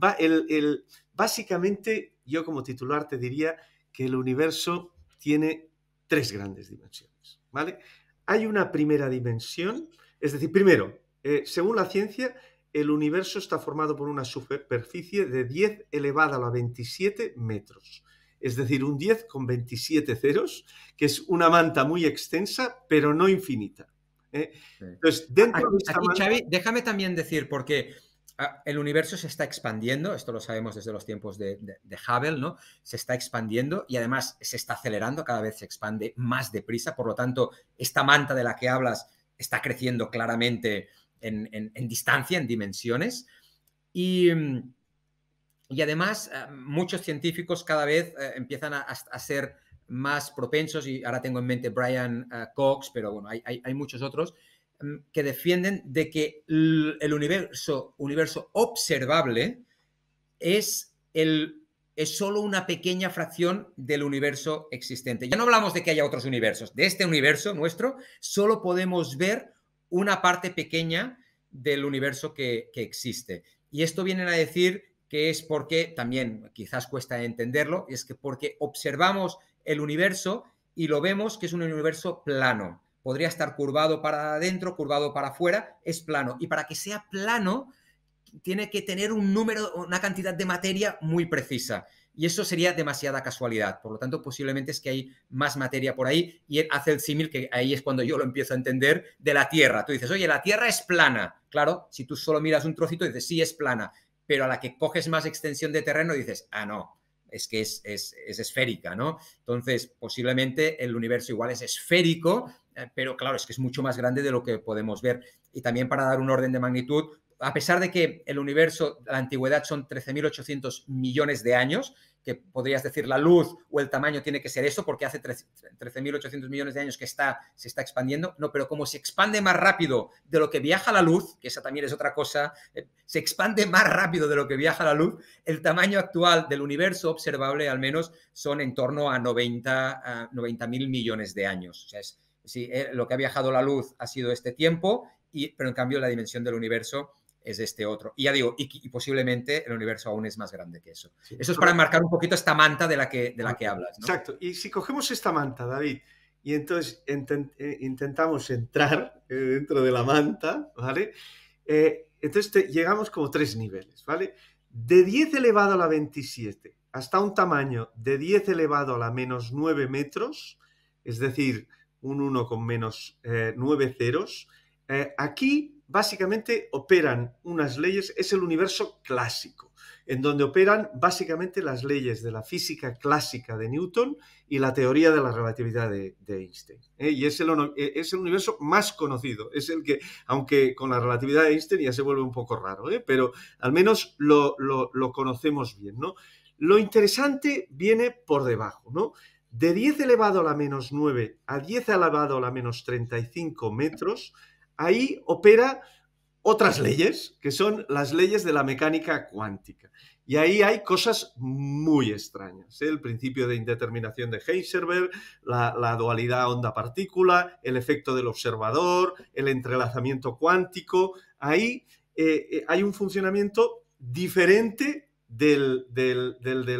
básicamente, yo como titular te diría que el universo tiene tres grandes dimensiones, ¿vale? Hay una primera dimensión, es decir, primero, según la ciencia, el universo está formado por una superficie de 10 elevada a la 27 metros. Es decir, un 10 con 27 ceros, que es una manta muy extensa, pero no infinita. Entonces, dentro de esta aquí, manta... Xavi, déjame también decir, porque el universo se está expandiendo, esto lo sabemos desde los tiempos de Hubble, ¿no? Se está expandiendo y además se está acelerando, cada vez se expande más deprisa, por lo tanto, esta manta de la que hablas está creciendo claramente en distancia, en dimensiones. Y además, muchos científicos cada vez empiezan a ser más propensos, y ahora tengo en mente Brian Cox, pero bueno, hay muchos otros, que defienden de que el universo observable es solo una pequeña fracción del universo existente. Ya no hablamos de que haya otros universos. De este universo nuestro solo podemos ver una parte pequeña del universo que existe. Y esto vienen a decir que es porque, también quizás cuesta entenderlo, es que porque observamos el universo y lo vemos que es un universo plano. Podría estar curvado para adentro, curvado para afuera, es plano. Y para que sea plano, tiene que tener un número, una cantidad de materia muy precisa. Y eso sería demasiada casualidad. Por lo tanto, posiblemente es que hay más materia por ahí y él hace el símil, que ahí es cuando yo lo empiezo a entender, de la Tierra. Tú dices, oye, la Tierra es plana. Claro, si tú solo miras un trocito, dices, sí, es plana. Pero a la que coges más extensión de terreno, dices, ah, no, es que es esférica, ¿no? Entonces, posiblemente el universo igual es esférico, pero claro, es que es mucho más grande de lo que podemos ver. Y también para dar un orden de magnitud, a pesar de que el universo, la antigüedad son 13.800 millones de años, que podrías decir la luz o el tamaño tiene que ser eso, porque hace 13.800 millones de años que se está expandiendo, no, pero como se expande más rápido de lo que viaja la luz, que esa también es otra cosa, se expande más rápido de lo que viaja la luz, el tamaño actual del universo observable al menos son en torno a 90.000 millones de años. O sea, sí, lo que ha viajado la luz ha sido este tiempo, pero en cambio la dimensión del universo es este otro. Y ya digo, y posiblemente el universo aún es más grande que eso. Sí, eso es para marcar un poquito esta manta de la que hablas, ¿no? Exacto. Y si cogemos esta manta, David, y entonces intentamos entrar dentro de la manta, ¿vale? Entonces llegamos como 3 niveles, ¿vale? De 10 elevado a la 27 hasta un tamaño de 10 elevado a la menos 9 metros, es decir, un 1 con menos 9 ceros, aquí básicamente operan unas leyes, es el universo clásico, en donde operan básicamente las leyes de la física clásica de Newton y la teoría de la relatividad de Einstein. Y es el universo más conocido, es el que, aunque con la relatividad de Einstein ya se vuelve un poco raro, pero al menos lo conocemos bien, ¿no? Lo interesante viene por debajo, ¿no? De 10 elevado a la menos 9 a 10 elevado a la menos 35 metros, ahí opera otras leyes, que son las leyes de la mecánica cuántica. Y ahí hay cosas muy extrañas. El principio de indeterminación de Heisenberg, la dualidad onda-partícula, el efecto del observador, el entrelazamiento cuántico. Ahí hay un funcionamiento diferente del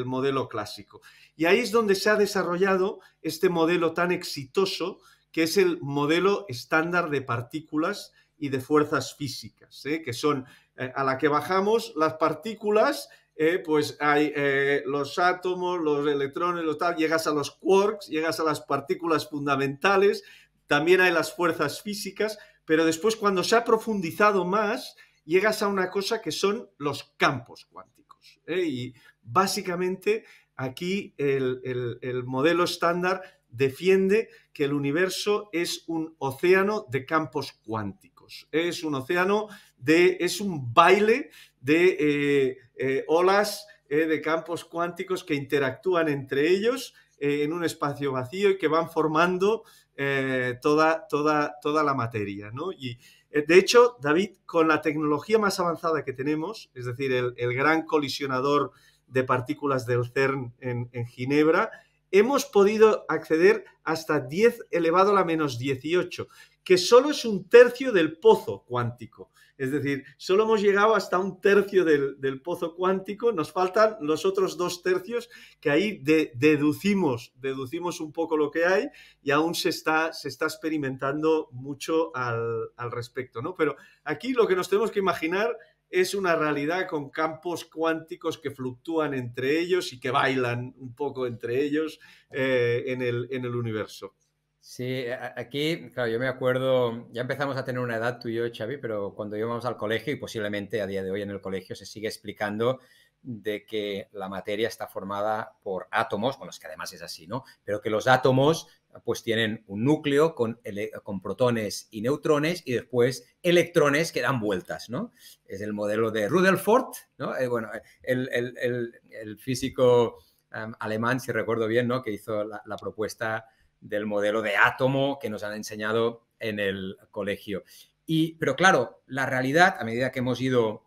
modelo clásico. Y ahí es donde se ha desarrollado este modelo tan exitoso, que es el modelo estándar de partículas y de fuerzas físicas, que son a la que bajamos las partículas, pues hay los átomos, los electrones, llegas a los quarks, llegas a las partículas fundamentales, también hay las fuerzas físicas, pero después cuando se ha profundizado más, llegas a una cosa que son los campos cuánticos. Y básicamente aquí el modelo estándar defiende que el universo es un océano de campos cuánticos. Es un océano es un baile de olas de campos cuánticos que interactúan entre ellos en un espacio vacío y que van formando toda la materia, ¿no? Y de hecho, David, con la tecnología más avanzada que tenemos, es decir, el gran colisionador de partículas del CERN en Ginebra, hemos podido acceder hasta 10 elevado a la menos 18, que solo es un tercio del pozo cuántico. Es decir, solo hemos llegado hasta un tercio del pozo cuántico, nos faltan los otros 2 tercios, que ahí deducimos un poco lo que hay y aún se está experimentando mucho al respecto, ¿no? Pero aquí lo que nos tenemos que imaginar es una realidad con campos cuánticos que fluctúan entre ellos y que bailan un poco entre ellos en el universo. Sí, aquí, claro, yo me acuerdo, ya empezamos a tener una edad tú y yo, Xavi, pero cuando íbamos al colegio, y posiblemente a día de hoy en el colegio se sigue explicando de que la materia está formada por átomos, bueno, es que además es así, ¿no? Pero que los átomos pues tienen un núcleo con protones y neutrones y después electrones que dan vueltas, ¿no? Es el modelo de Rutherford, ¿no? Bueno, el físico alemán, si recuerdo bien, ¿no? Que hizo la propuesta del modelo de átomo que nos han enseñado en el colegio. Pero claro, la realidad, a medida que hemos ido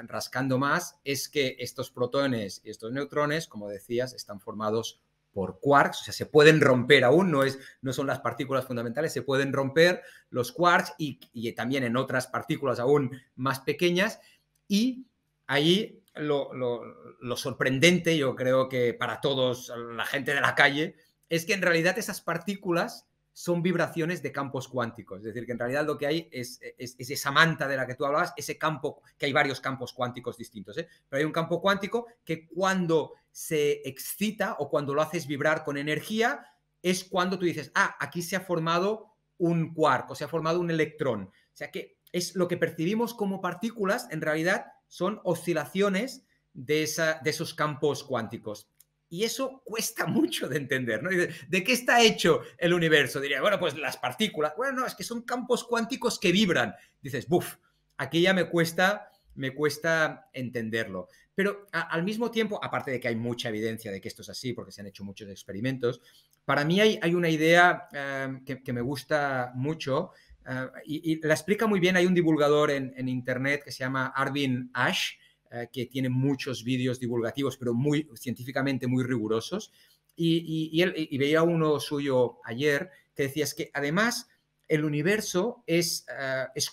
rascando más, es que estos protones y estos neutrones, como decías, están formados por quarks, o sea, se pueden romper aún, no son las partículas fundamentales, se pueden romper los quarks y también en otras partículas aún más pequeñas, y ahí lo sorprendente, yo creo que para todos, la gente de la calle, es que en realidad esas partículas son vibraciones de campos cuánticos. Es decir, que en realidad lo que hay es esa manta de la que tú hablabas, ese campo, que hay varios campos cuánticos distintos, ¿eh? Pero hay un campo cuántico que cuando se excita o cuando lo haces vibrar con energía, es cuando tú dices, aquí se ha formado un quark o se ha formado un electrón. O sea que es lo que percibimos como partículas, en realidad son oscilaciones de esos campos cuánticos. Y eso cuesta mucho de entender, ¿no? ¿De qué está hecho el universo? Diría, bueno, pues las partículas. Bueno, no, es que son campos cuánticos que vibran. Dices, buf, aquí ya me cuesta entenderlo. Pero al mismo tiempo, aparte de que hay mucha evidencia de que esto es así, porque se han hecho muchos experimentos, para mí hay una idea que me gusta mucho y la explica muy bien. Hay un divulgador en Internet que se llama Arvin Ash, que tiene muchos vídeos divulgativos, pero científicamente muy rigurosos. Y veía uno suyo ayer que decía es que además el universo es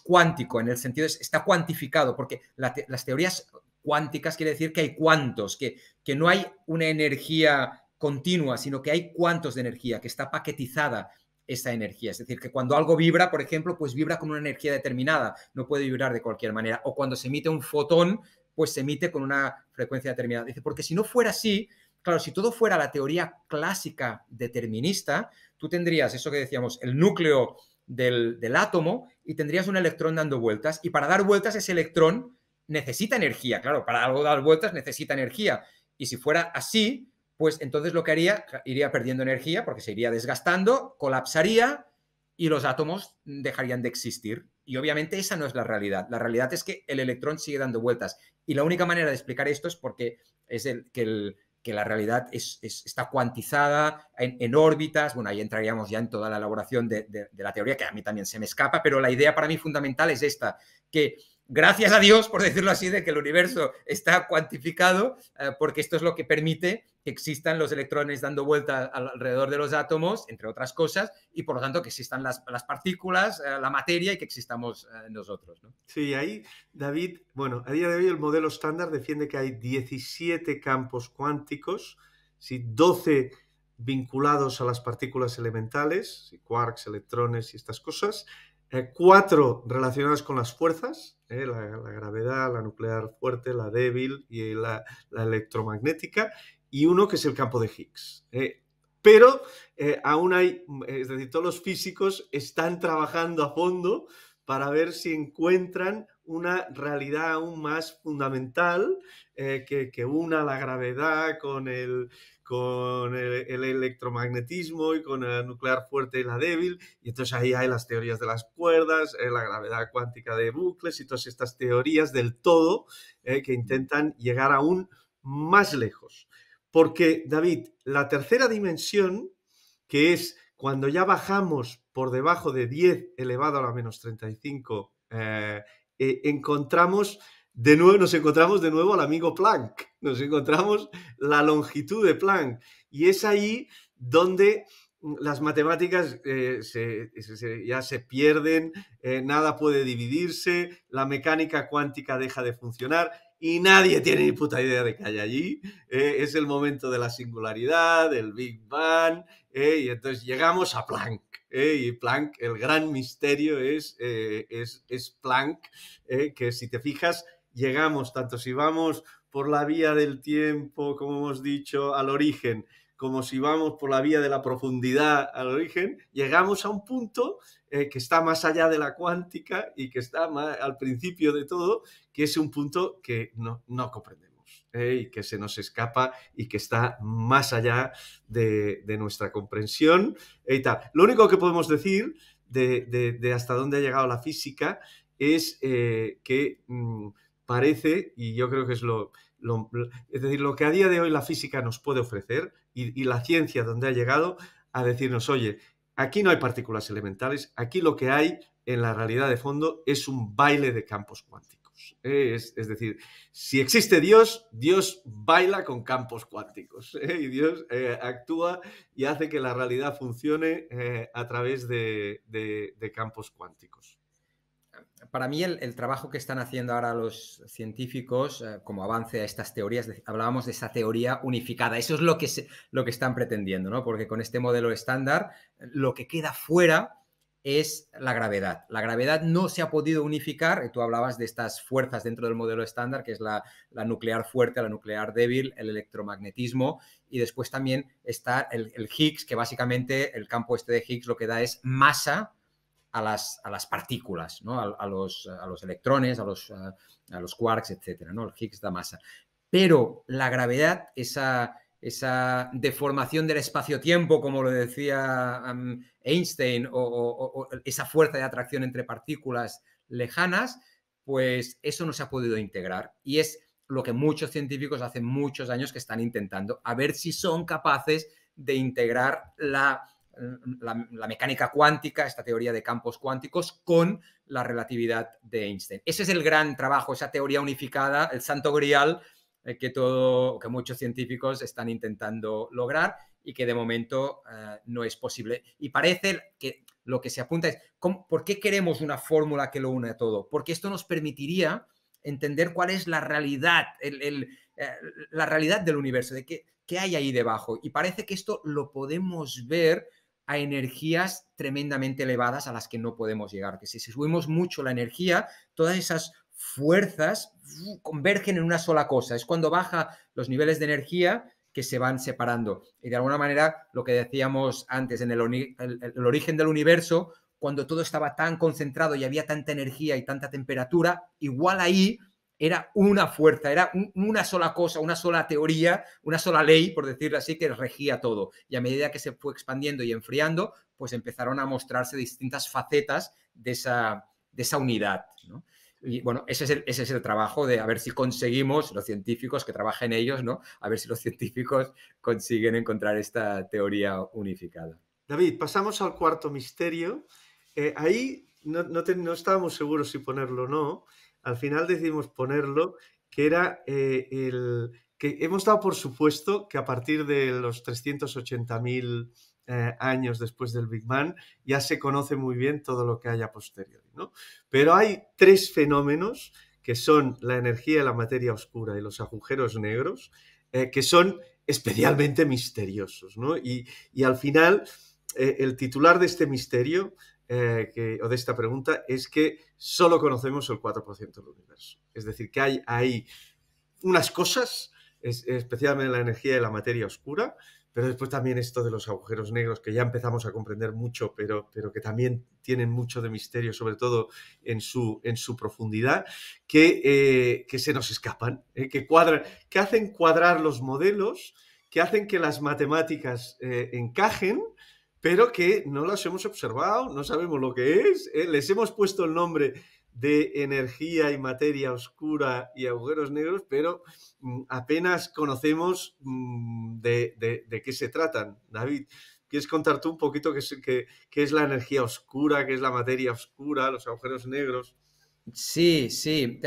cuántico, en el sentido está cuantificado, porque las teorías cuánticas quiere decir que hay cuantos, que no hay una energía continua, sino que hay cuantos de energía, que está paquetizada esa energía. Es decir, que cuando algo vibra, por ejemplo, pues vibra con una energía determinada, no puede vibrar de cualquier manera. O cuando se emite un fotón, pues se emite con una frecuencia determinada. Dice, porque si no fuera así, claro, si todo fuera la teoría clásica determinista, tú tendrías eso que decíamos, el núcleo del átomo y tendrías un electrón dando vueltas. Y para dar vueltas ese electrón necesita energía. Claro, para algo dar vueltas necesita energía. Y si fuera así, pues entonces lo que haría, iría perdiendo energía porque se iría desgastando, colapsaría y los átomos dejarían de existir. Y obviamente esa no es la realidad. La realidad es que el electrón sigue dando vueltas. Y la única manera de explicar esto es porque es que la realidad está cuantizada en órbitas. Bueno, ahí entraríamos ya en toda la elaboración de la teoría, que a mí también se me escapa, pero la idea para mí fundamental es esta, que gracias a Dios, por decirlo así, de que el universo está cuantificado, porque esto es lo que permite que existan los electrones dando vuelta alrededor de los átomos, entre otras cosas, y por lo tanto que existan las partículas, la materia y que existamos nosotros, ¿no? Sí, ahí, David, bueno, a día de hoy el modelo estándar defiende que hay 17 campos cuánticos, ¿sí? 12 vinculados a las partículas elementales, ¿sí? Quarks, electrones y estas cosas, 4 relacionadas con las fuerzas, la gravedad, la nuclear fuerte, la débil y la electromagnética, y uno que es el campo de Higgs. Pero aún hay, es decir, todos los físicos están trabajando a fondo para ver si encuentran una realidad aún más fundamental que una la gravedad con el electromagnetismo y con la nuclear fuerte y la débil. Y entonces ahí hay las teorías de las cuerdas, la gravedad cuántica de bucles y todas estas teorías del todo que intentan llegar aún más lejos. Porque, David, la tercera dimensión, que es cuando ya bajamos por debajo de 10 elevado a la menos 35, nos encontramos de nuevo al amigo Planck, nos encontramos la longitud de Planck. Y es ahí donde las matemáticas ya se pierden, nada puede dividirse, la mecánica cuántica deja de funcionar y nadie tiene ni puta idea de qué hay allí. Es el momento de la singularidad, del Big Bang, y entonces llegamos a Planck. Y Planck, el gran misterio es Planck, que si te fijas, llegamos, tanto si vamos por la vía del tiempo, como hemos dicho, al origen, como si vamos por la vía de la profundidad al origen, llegamos a un punto que está más allá de la cuántica y que está al principio de todo, que es un punto que no comprendemos y que se nos escapa y que está más allá de nuestra comprensión y tal. Lo único que podemos decir de hasta dónde ha llegado la física es que parece, y yo creo que es es decir, lo que a día de hoy la física nos puede ofrecer y la ciencia donde ha llegado a decirnos, oye, aquí no hay partículas elementales, aquí lo que hay en la realidad de fondo es un baile de campos cuánticos. Es decir, si existe Dios, Dios baila con campos cuánticos, y Dios actúa y hace que la realidad funcione a través de campos cuánticos. Para mí el trabajo que están haciendo ahora los científicos, como avance a estas teorías, hablábamos de esa teoría unificada, eso es lo que están pretendiendo, ¿no? Porque con este modelo estándar lo que queda fuera es la gravedad. La gravedad no se ha podido unificar, tú hablabas de estas fuerzas dentro del modelo estándar, que es la nuclear fuerte, la nuclear débil, el electromagnetismo, y después también está el Higgs, que básicamente el campo este de Higgs lo que da es masa a las partículas, ¿no? a los electrones, a los quarks, etc., ¿no? El Higgs da masa. Pero la gravedad, esa deformación del espacio-tiempo, como lo decía Einstein, o esa fuerza de atracción entre partículas lejanas, pues eso no se ha podido integrar. Y es lo que muchos científicos hace muchos años que están intentando, a ver si son capaces de integrar la mecánica cuántica, esta teoría de campos cuánticos, con la relatividad de Einstein. Ese es el gran trabajo, esa teoría unificada, el santo grial que muchos científicos están intentando lograr y que de momento no es posible. Y parece que lo que se apunta es, ¿por qué queremos una fórmula que lo une todo? Porque esto nos permitiría entender cuál es la realidad, la realidad del universo, de qué hay ahí debajo. Y parece que esto lo podemos ver a energías tremendamente elevadas a las que no podemos llegar. Que si subimos mucho la energía, todas esas fuerzas convergen en una sola cosa. Es cuando baja los niveles de energía que se van separando. Y de alguna manera, lo que decíamos antes, en el origen del universo, cuando todo estaba tan concentrado y había tanta energía y tanta temperatura, igual ahí era una fuerza, era una sola cosa, una sola teoría, una sola ley, por decirlo así, que regía todo. Y a medida que se fue expandiendo y enfriando, pues empezaron a mostrarse distintas facetas de esa unidad, ¿no? Y bueno, ese es el trabajo de a ver si conseguimos, los científicos que trabajan en ellos, ¿no? A ver si los científicos consiguen encontrar esta teoría unificada. David, pasamos al cuarto misterio. Ahí no estábamos seguros si ponerlo o no. Al final decidimos ponerlo, que era que hemos dado por supuesto que a partir de los 380.000 años después del Big Bang ya se conoce muy bien todo lo que hay a posteriori, ¿no? Pero hay tres fenómenos que son la energía y la materia oscura y los agujeros negros, que son especialmente misteriosos, ¿no? Y al final, el titular de este misterio o de esta pregunta es que solo conocemos el 4% del universo. Es decir, que hay unas cosas, especialmente la energía y la materia oscura, pero después también esto de los agujeros negros, que ya empezamos a comprender mucho, pero que también tienen mucho de misterio, sobre todo en su profundidad, que se nos escapan, que hacen cuadrar los modelos, que hacen que las matemáticas encajen, pero que no las hemos observado, no sabemos lo que es, les hemos puesto el nombre de energía y materia oscura y agujeros negros, pero apenas conocemos de qué se tratan. David, ¿quieres contar tú un poquito qué es la energía oscura, qué es la materia oscura, los agujeros negros? Sí, sí.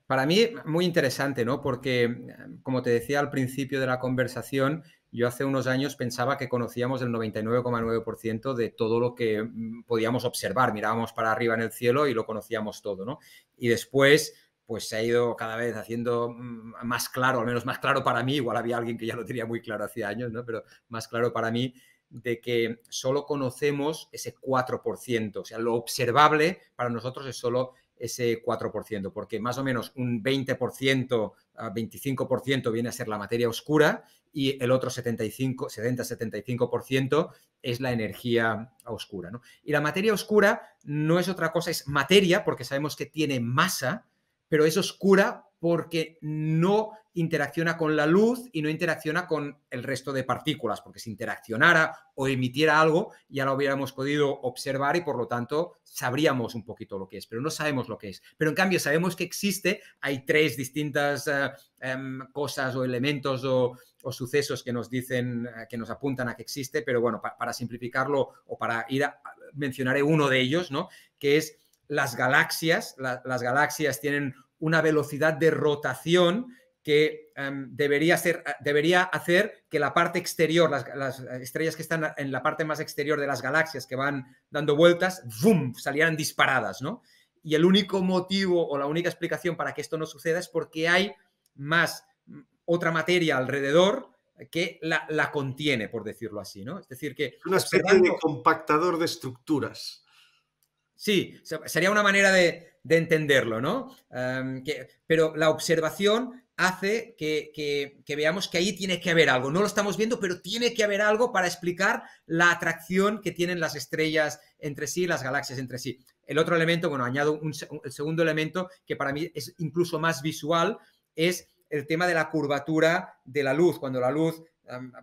Para mí muy interesante, ¿no? Porque, como te decía al principio de la conversación, yo hace unos años pensaba que conocíamos el 99,9% de todo lo que podíamos observar. Mirábamos para arriba en el cielo y lo conocíamos todo, ¿no? Y después, pues se ha ido cada vez haciendo más claro, al menos más claro para mí, igual había alguien que ya lo tenía muy claro hace años, ¿no? Pero más claro para mí, de que solo conocemos ese 4%. O sea, lo observable para nosotros es solo ese 4%, porque más o menos un 20%, 25% viene a ser la materia oscura y el otro 70-75% es la energía oscura, ¿no? Y la materia oscura no es otra cosa, es materia, porque sabemos que tiene masa, pero es oscura porque no interacciona con la luz y no interacciona con el resto de partículas, porque si interaccionara o emitiera algo, ya lo hubiéramos podido observar y por lo tanto sabríamos un poquito lo que es, pero no sabemos lo que es. Pero en cambio sabemos que existe, hay tres distintas cosas o elementos o sucesos que nos dicen, que nos apuntan a que existe, pero bueno, para simplificarlo o para mencionaré uno de ellos, ¿no? Que es las galaxias tienen una velocidad de rotación que debería hacer que la parte exterior, las estrellas que están en la parte más exterior de las galaxias que van dando vueltas, ¡vum!, salieran disparadas, ¿no? Y el único motivo o la única explicación para que esto no suceda es porque hay más otra materia alrededor que la contiene, por decirlo así, ¿no? Es decir, que Es una especie de observando... compactador de estructuras. Sí, sería una manera de entenderlo, ¿no? Pero la observación hace que veamos que ahí tiene que haber algo. No lo estamos viendo, pero tiene que haber algo para explicar la atracción que tienen las estrellas entre sí, las galaxias entre sí. El otro elemento, bueno, añado el segundo elemento que para mí es incluso más visual, es el tema de la curvatura de la luz. Cuando la luz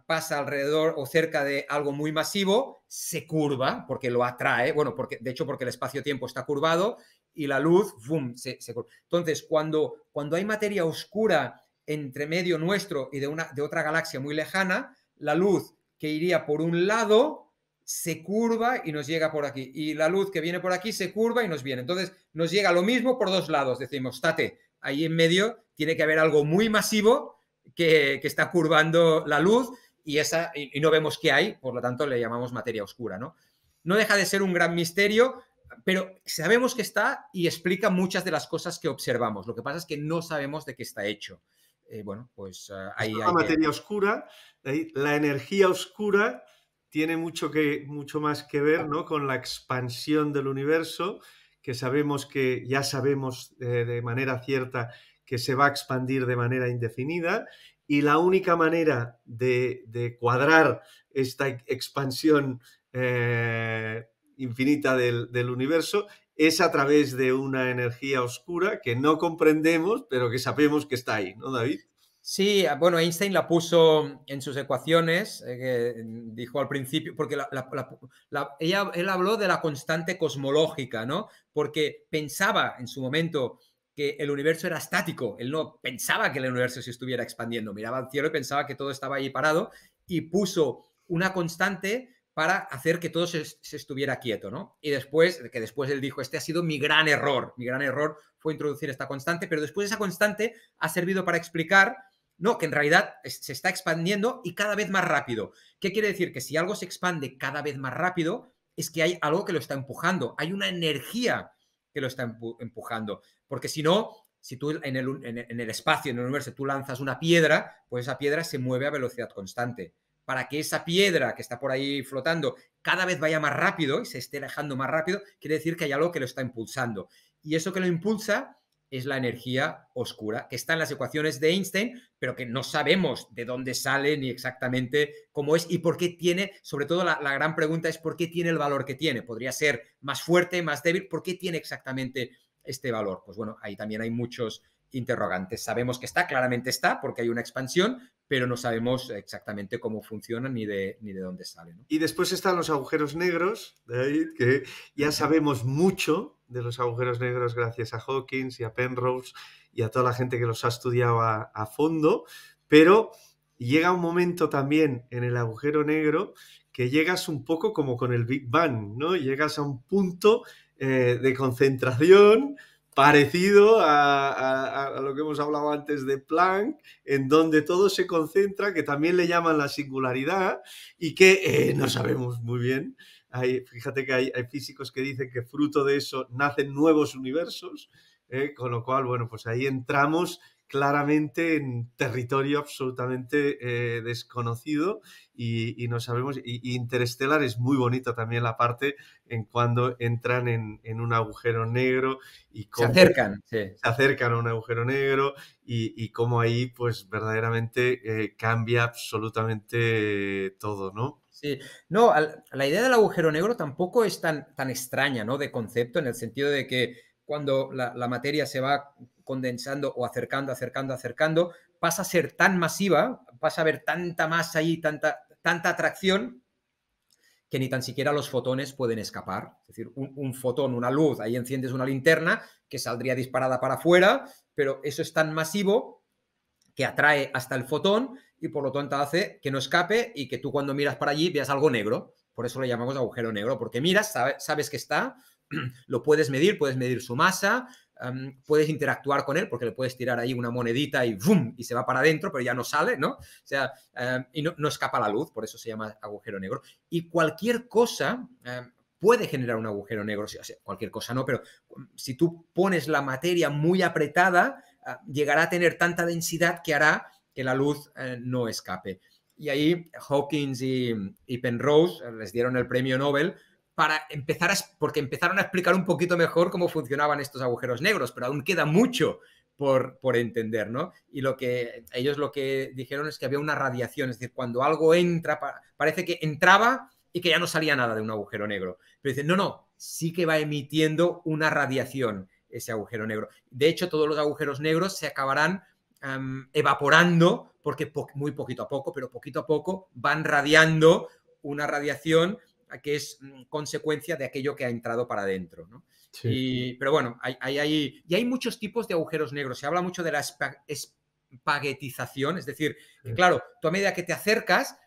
pasa alrededor o cerca de algo muy masivo, se curva porque lo atrae, bueno, de hecho porque el espacio-tiempo está curvado y la luz, ¡bum!, se curva. Entonces, cuando hay materia oscura entre medio nuestro y de otra galaxia muy lejana, la luz que iría por un lado se curva y nos llega por aquí. Y la luz que viene por aquí se curva y nos viene. Entonces, nos llega lo mismo por dos lados. Decimos, tate, ahí en medio tiene que haber algo muy masivo que está curvando la luz y no vemos qué hay, por lo tanto le llamamos materia oscura, ¿no? No deja de ser un gran misterio, pero sabemos que está y explica muchas de las cosas que observamos. Lo que pasa es que no sabemos de qué está hecho. Bueno, pues ahí Esto es la hay que... materia oscura. La energía oscura tiene mucho más que ver, ¿no?, con la expansión del universo, que ya sabemos de manera cierta que se va a expandir de manera indefinida, y la única manera de cuadrar esta expansión infinita del universo es a través de una energía oscura que no comprendemos, pero que sabemos que está ahí, ¿no, David? Sí, bueno, Einstein la puso en sus ecuaciones, que dijo al principio, porque él habló de la constante cosmológica, ¿no? Porque pensaba en su momento que el universo era estático, él no pensaba que el universo se estuviera expandiendo, miraba al cielo y pensaba que todo estaba ahí parado y puso una constante para hacer que todo se estuviera quieto, ¿no? Y después él dijo, este ha sido mi gran error fue introducir esta constante, pero después esa constante ha servido para explicar no, que en realidad se está expandiendo y cada vez más rápido. ¿Qué quiere decir? Que si algo se expande cada vez más rápido, es que hay algo que lo está empujando. Hay una energía que lo está empujando. Porque si no, si tú en el espacio, en el universo, tú lanzas una piedra, pues esa piedra se mueve a velocidad constante. Para que esa piedra que está por ahí flotando cada vez vaya más rápido y se esté alejando más rápido, quiere decir que hay algo que lo está impulsando. Y eso que lo impulsa es la energía oscura, que está en las ecuaciones de Einstein, pero que no sabemos de dónde sale ni exactamente cómo es y por qué tiene, sobre todo la gran pregunta es por qué tiene el valor que tiene. Podría ser más fuerte, más débil, ¿por qué tiene exactamente este valor? Pues bueno, ahí también hay muchos interrogantes. Sabemos que está, claramente está, porque hay una expansión, pero no sabemos exactamente cómo funciona ni de dónde sale, ¿no? Y después están los agujeros negros, David, que ya sabemos mucho de los agujeros negros gracias a Hawkins y a Penrose y a toda la gente que los ha estudiado a fondo, pero llega un momento también en el agujero negro que llegas un poco como con el Big Bang, ¿no? Llegas a un punto de concentración parecido a lo que hemos hablado antes de Planck, en donde todo se concentra, que también le llaman la singularidad y que no sabemos muy bien. Fíjate que hay físicos que dicen que fruto de eso nacen nuevos universos, con lo cual, bueno, pues ahí entramos claramente en territorio absolutamente desconocido y no sabemos. Y Interstellar es muy bonita también la parte en cuando entran en un agujero negro y Se cómo acercan, sí. se acercan a un agujero negro y cómo ahí pues verdaderamente cambia absolutamente todo, ¿no? Sí, no, la idea del agujero negro tampoco es tan extraña, ¿no? De concepto, en el sentido de que cuando la materia se va condensando o acercando, pasa a ser tan masiva, pasa a haber tanta masa ahí, tanta atracción, que ni tan siquiera los fotones pueden escapar. Es decir, un fotón, una luz, ahí enciendes una linterna que saldría disparada para afuera, pero eso es tan masivo que atrae hasta el fotón y por lo tanto hace que no escape y que tú cuando miras para allí veas algo negro. Por eso le llamamos agujero negro, porque miras, sabes que está, lo puedes medir su masa, puedes interactuar con él porque le puedes tirar ahí una monedita y ¡bum! Y se va para adentro, pero ya no sale, ¿no? O sea, y no escapa la luz, por eso se llama agujero negro. Y cualquier cosa puede generar un agujero negro, o sea, cualquier cosa no, pero si tú pones la materia muy apretada, llegará a tener tanta densidad que hará que la luz no escape. Y ahí Hawkins y Penrose les dieron el premio Nobel para empezar porque empezaron a explicar un poquito mejor cómo funcionaban estos agujeros negros, pero aún queda mucho por entender, ¿no? Y ellos lo que dijeron es que había una radiación, es decir, cuando algo entra, parece que entraba y que ya no salía nada de un agujero negro. Pero dicen, no, sí que va emitiendo una radiación ese agujero negro. De hecho, todos los agujeros negros se acabarán evaporando porque muy poquito a poco, pero poquito a poco van radiando una radiación que es consecuencia de aquello que ha entrado para adentro, ¿no? Sí. Pero bueno, hay muchos tipos de agujeros negros. Se habla mucho de la espaguetización, es decir, que, claro, tú a medida que te acercas,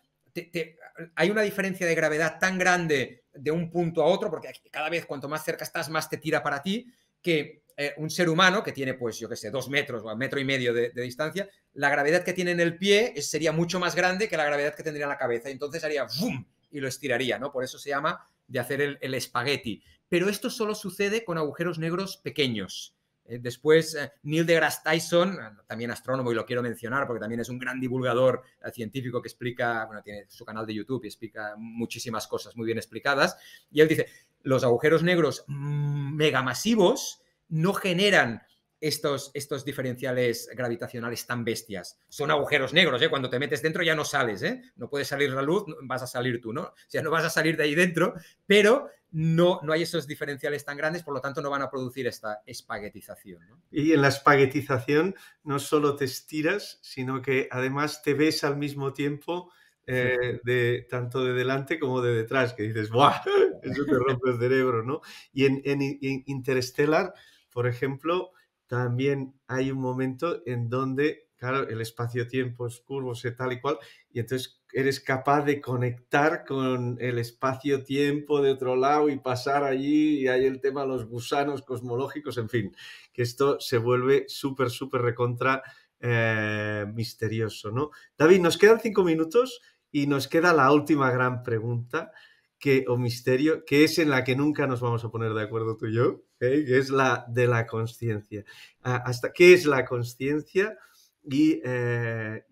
hay una diferencia de gravedad tan grande de un punto a otro, porque cada vez cuanto más cerca estás, más te tira para ti, que un ser humano que tiene, pues, yo qué sé, 2 metros o 1,5 metros de distancia, la gravedad que tiene en el pie sería mucho más grande que la gravedad que tendría en la cabeza. Y entonces haría ¡bum! Y lo estiraría, ¿no? Por eso se llama de hacer el espagueti. Pero esto solo sucede con agujeros negros pequeños. Después, Neil deGrasse Tyson, también astrónomo, y lo quiero mencionar porque también es un gran divulgador científico que explica, bueno, tiene su canal de YouTube y explica muchísimas cosas muy bien explicadas. Y él dice, los agujeros negros megamasivos no generan estos diferenciales gravitacionales tan bestias. Son agujeros negros, ¿eh? Cuando te metes dentro ya no sales, ¿eh? No puede salir la luz, vas a salir tú, ¿no? O sea, no vas a salir de ahí dentro, pero no hay esos diferenciales tan grandes, por lo tanto no van a producir esta espaguetización, ¿no? Y en la espaguetización no solo te estiras, sino que además te ves al mismo tiempo tanto de delante como de detrás, que dices, ¡buah! Eso te rompe el cerebro, ¿no? Y en Interstellar, por ejemplo, también hay un momento en donde, claro, el espacio-tiempo es curvo, tal y cual, y entonces eres capaz de conectar con el espacio-tiempo de otro lado y pasar allí, y hay el tema de los gusanos cosmológicos, en fin, que esto se vuelve súper, súper recontra misterioso, ¿no? David, nos quedan 5 minutos y nos queda la última gran pregunta o misterio, que es en la que nunca nos vamos a poner de acuerdo tú y yo, que es la de la consciencia. ¿Qué es la consciencia y en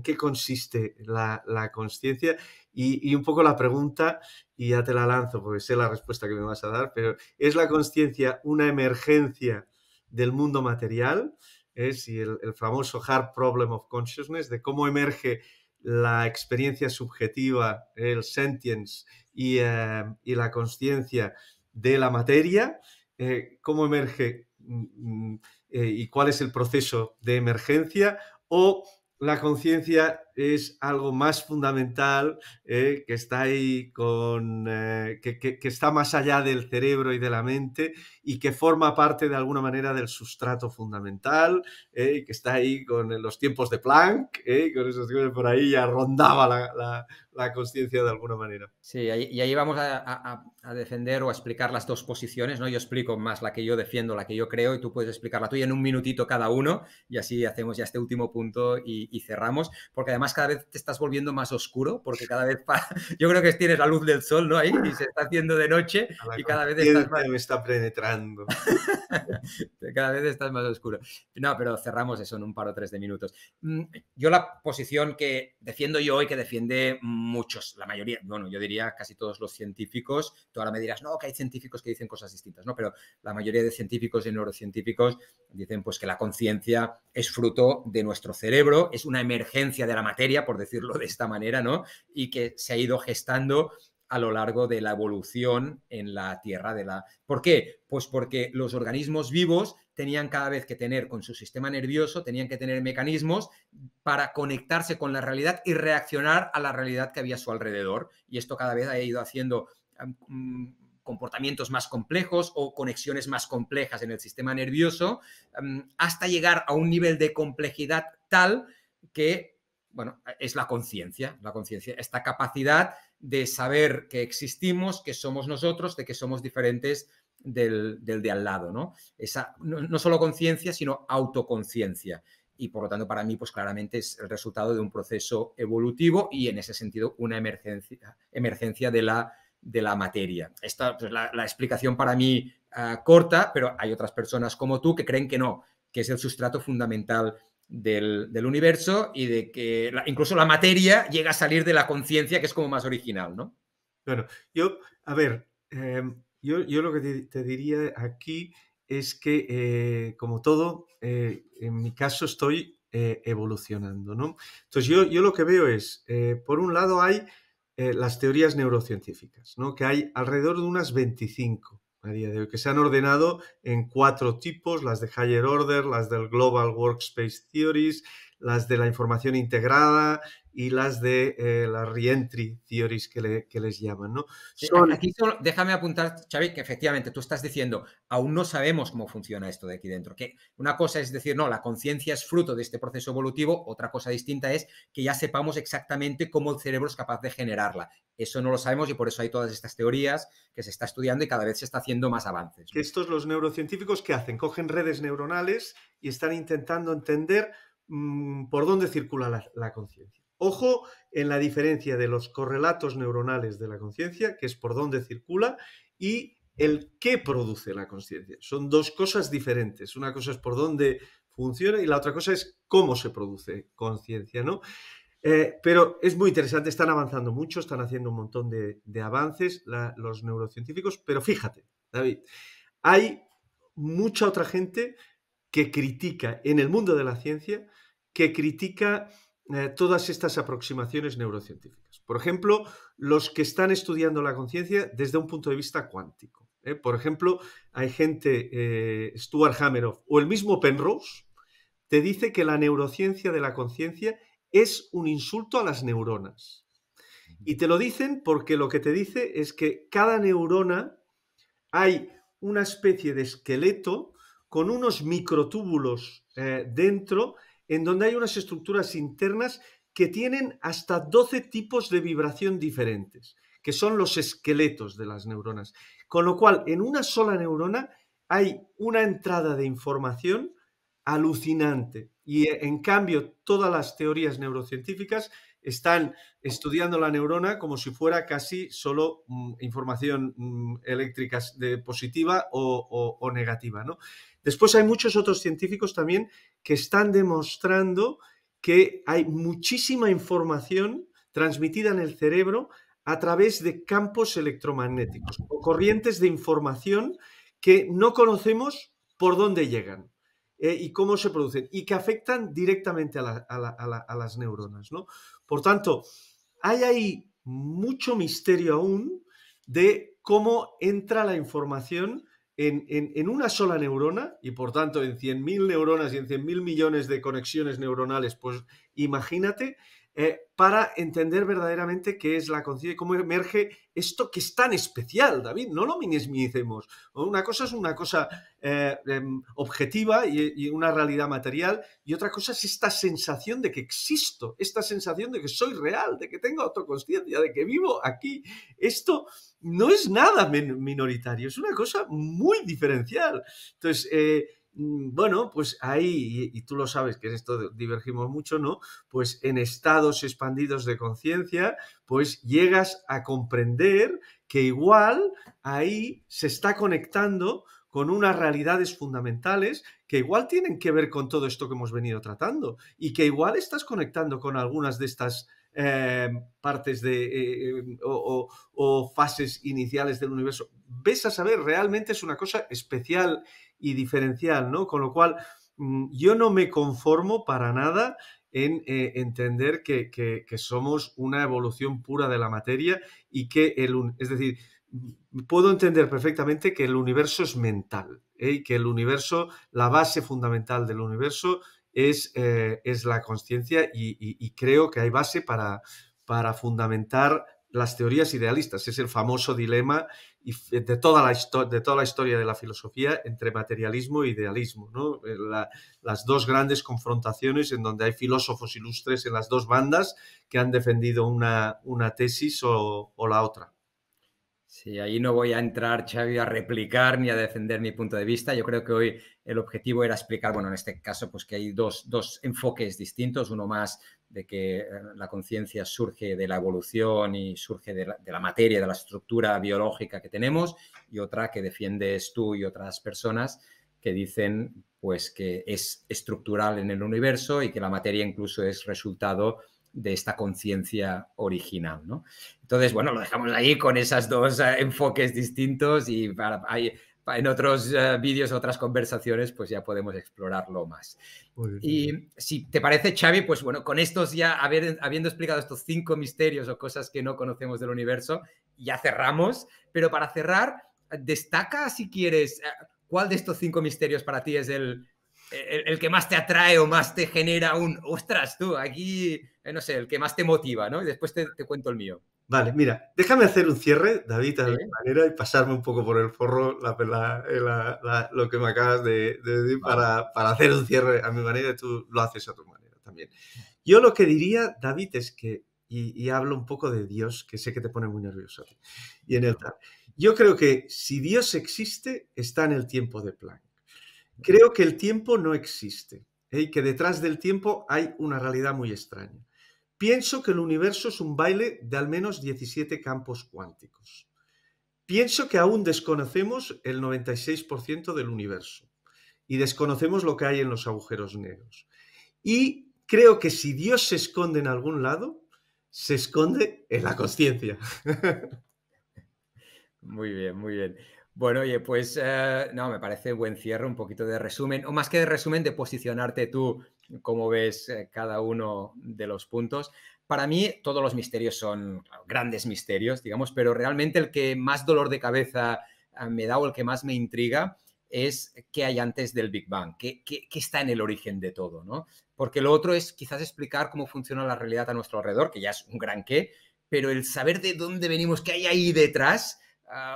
qué consiste la consciencia? Y un poco la pregunta, y ya te la lanzo porque sé la respuesta que me vas a dar, pero ¿es la consciencia una emergencia del mundo material? Y el famoso hard problem of consciousness, de cómo emerge la experiencia subjetiva, el sentience y la consciencia de la materia, cómo emerge y cuál es el proceso de emergencia, o la conciencia es algo más fundamental, que está ahí que está más allá del cerebro y de la mente y que forma parte de alguna manera del sustrato fundamental, y que está ahí con los tiempos de Planck, con esos tiempos por ahí ya rondaba la consciencia de alguna manera. Sí, y ahí vamos a defender o a explicar las dos posiciones, ¿no? Yo explico más la que yo defiendo, la que yo creo, y tú puedes explicar la tuya en un minutito cada uno, y así hacemos ya este último punto y cerramos, porque además cada vez te estás volviendo más oscuro, porque cada vez yo creo que tienes la luz del sol, ¿no? Ahí, y se está haciendo de noche, y cada vez estás más... me está penetrando. Cada vez estás más oscuro. No, pero cerramos eso en un par o tres de minutos. Yo la posición que defiendo yo y que defiende muchos, la mayoría, bueno, yo diría casi todos los científicos, tú ahora me dirás, no, que hay científicos que dicen cosas distintas, ¿no? Pero la mayoría de científicos y neurocientíficos dicen pues que la conciencia es fruto de nuestro cerebro, es una emergencia de la materia, por decirlo de esta manera, ¿no? Y que se ha ido gestando a lo largo de la evolución en la Tierra. ¿Por qué? Pues porque los organismos vivos tenían cada vez que tener con su sistema nervioso, tenían que tener mecanismos para conectarse con la realidad y reaccionar a la realidad que había a su alrededor. Y esto cada vez ha ido haciendo comportamientos más complejos o conexiones más complejas en el sistema nervioso, hasta llegar a un nivel de complejidad tal que bueno, es la conciencia, esta capacidad de saber que existimos, que somos nosotros, de que somos diferentes del de al lado, ¿no? Esa, no solo conciencia, sino autoconciencia. Y por lo tanto, para mí, pues claramente es el resultado de un proceso evolutivo y en ese sentido una emergencia de la materia. Esta es pues, la explicación para mí corta, pero hay otras personas como tú que creen que no, que es el sustrato fundamental del universo y de que incluso la materia llega a salir de la conciencia, que es como más original, ¿no? Bueno, a ver, yo lo que te diría aquí es que, como todo, en mi caso estoy evolucionando, ¿no? Entonces, yo lo que veo es, por un lado hay las teorías neurocientíficas, ¿no? Que hay alrededor de unas 25 a día de hoy, que se han ordenado en 4 tipos: las de Higher Order, las del Global Workspace Theories, las de la información integrada y las de las Reentry Theories que les llaman, ¿no? Sí, Son, aquí solo, déjame apuntar, Xavi, que efectivamente tú estás diciendo, aún no sabemos cómo funciona esto de aquí dentro. Que una cosa es decir, no, la conciencia es fruto de este proceso evolutivo, otra cosa distinta es que ya sepamos exactamente cómo el cerebro es capaz de generarla. Eso no lo sabemos y por eso hay todas estas teorías que se está estudiando y cada vez se está haciendo más avances, ¿no? que estos los neurocientíficos, ¿qué hacen? Cogen redes neuronales y están intentando entender por dónde circula la conciencia. Ojo en la diferencia de los correlatos neuronales de la conciencia, que es por dónde circula, y el qué produce la conciencia. Son dos cosas diferentes. Una cosa es por dónde funciona y la otra cosa es cómo se produce conciencia, ¿no? Pero es muy interesante, están avanzando mucho, están haciendo un montón de avances los neurocientíficos, pero fíjate, David, hay mucha otra gente que critica en el mundo de la ciencia, que critica todas estas aproximaciones neurocientíficas. Por ejemplo, los que están estudiando la conciencia desde un punto de vista cuántico. Por ejemplo, hay gente, Stuart Hameroff o el mismo Penrose, te dice que la neurociencia de la conciencia es un insulto a las neuronas. Y te lo dicen porque lo que te dice es que cada neurona hay una especie de esqueleto con unos microtúbulos dentro, en donde hay unas estructuras internas que tienen hasta 12 tipos de vibración diferentes, que son los esqueletos de las neuronas. Con lo cual, en una sola neurona hay una entrada de información alucinante. Y en cambio, todas las teorías neurocientíficas están estudiando la neurona como si fuera casi solo información eléctrica positiva o negativa, ¿no? Después hay muchos otros científicos también que están demostrando que hay muchísima información transmitida en el cerebro a través de campos electromagnéticos o corrientes de información que no conocemos por dónde llegan. Y cómo se producen y que afectan directamente a las neuronas, ¿no? Por tanto, hay ahí mucho misterio aún de cómo entra la información en una sola neurona y por tanto en 100.000 neuronas y en 100.000 millones de conexiones neuronales, pues imagínate, para entender verdaderamente qué es la conciencia y cómo emerge esto que es tan especial, David, no lo minimicemos. Una cosa es una cosa objetiva y una realidad material y otra cosa es esta sensación de que existo, esta sensación de que soy real, de que tengo autoconsciencia, de que vivo aquí. Esto no es nada minoritario, es una cosa muy diferencial. Entonces, bueno, pues ahí, y tú lo sabes que en esto divergimos mucho, ¿no? Pues en estados expandidos de conciencia, pues llegas a comprender que igual ahí se está conectando con unas realidades fundamentales que igual tienen que ver con todo esto que hemos venido tratando y que igual estás conectando con algunas de estas partes o fases iniciales del universo. Ves a saber, realmente es una cosa especial y diferencial, ¿no? Con lo cual, yo no me conformo para nada en entender que somos una evolución pura de la materia y que es decir, puedo entender perfectamente que el universo es mental, y que el universo, la base fundamental del universo es la consciencia y creo que hay base para fundamentar las teorías idealistas. Es el famoso dilema de toda la historia de la filosofía entre materialismo e idealismo, ¿no? Las dos grandes confrontaciones en donde hay filósofos ilustres en las dos bandas que han defendido una tesis o la otra. Sí, ahí no voy a entrar, Xavi, a replicar ni a defender mi punto de vista. Yo creo que hoy el objetivo era explicar, bueno, en este caso, pues que hay dos enfoques distintos. Uno más de que la conciencia surge de la evolución y surge de la materia, de la estructura biológica que tenemos, y otra que defiendes tú y otras personas que dicen, pues, que es estructural en el universo y que la materia incluso es resultado de esta conciencia original, ¿no? Entonces, bueno, lo dejamos ahí con esos dos enfoques distintos y en otros vídeos, otras conversaciones, pues ya podemos explorarlo más. Y si te parece, Xavi, pues bueno, con estos ya, habiendo explicado estos 5 misterios o cosas que no conocemos del universo, ya cerramos. Pero para cerrar, destaca, si quieres, ¿cuál de estos 5 misterios para ti es el que más te atrae o más te genera ostras, tú, aquí, no sé, el que más te motiva, ¿no? Y después te cuento el mío. Vale, mira, déjame hacer un cierre, David, a mi manera, y pasarme un poco por el forro lo que me acabas de decir para hacer un cierre a mi manera y tú lo haces a tu manera también. Yo lo que diría, David, es que, y hablo un poco de Dios, que sé que te pone muy nervioso, y en el tal. Yo creo que si Dios existe, está en el tiempo de Planck. Creo que el tiempo no existe, y que detrás del tiempo hay una realidad muy extraña. Pienso que el universo es un baile de al menos 17 campos cuánticos. Pienso que aún desconocemos el 96% del universo y desconocemos lo que hay en los agujeros negros. Y creo que si Dios se esconde en algún lado, se esconde en la consciencia. Muy bien, muy bien. Bueno, oye, pues no, me parece buen cierre, un poquito de resumen, o más que de resumen, de posicionarte tú, cómo ves cada uno de los puntos. Para mí, todos los misterios son grandes misterios, digamos, pero realmente el que más dolor de cabeza me da o el que más me intriga es qué hay antes del Big Bang, qué está en el origen de todo, ¿no? Porque lo otro es quizás explicar cómo funciona la realidad a nuestro alrededor, que ya es un gran qué, pero el saber de dónde venimos, qué hay ahí detrás.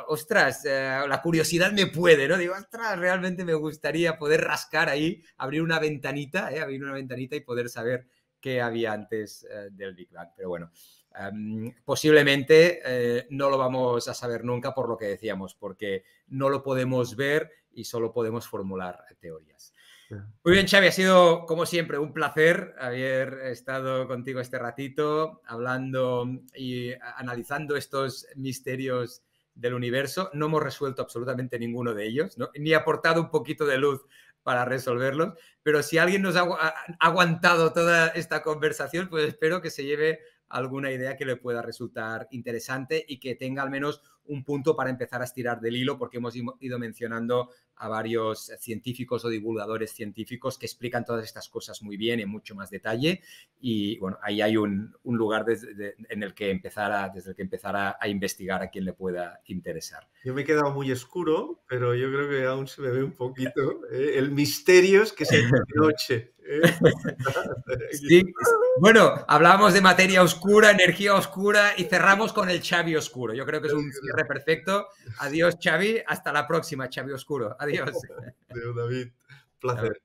Ostras, la curiosidad me puede, ¿no? Digo, ostras, realmente me gustaría poder rascar ahí, abrir una ventanita y poder saber qué había antes del Big Bang. Pero bueno, posiblemente no lo vamos a saber nunca por lo que decíamos, porque no lo podemos ver y solo podemos formular teorías. Muy bien, Xavi, ha sido, como siempre, un placer haber estado contigo este ratito, hablando y analizando estos misterios del universo. No hemos resuelto absolutamente ninguno de ellos, ¿no? Ni aportado un poquito de luz para resolverlos, pero si alguien nos ha aguantado toda esta conversación, pues espero que se lleve alguna idea que le pueda resultar interesante y que tenga al menos un punto para empezar a estirar del hilo, porque hemos ido mencionando a varios científicos o divulgadores científicos que explican todas estas cosas muy bien, en mucho más detalle, y bueno, ahí hay un lugar desde el que empezar a investigar a quien le pueda interesar. Yo me he quedado muy oscuro, pero yo creo que aún se me ve un poquito. El misterio es que se hace de noche. Sí. Bueno, hablamos de materia oscura, energía oscura y cerramos con el Xavi oscuro. Yo creo que es un cierre perfecto. Adiós, Xavi. Hasta la próxima, Xavi oscuro. Adiós. Adiós, David. Placer.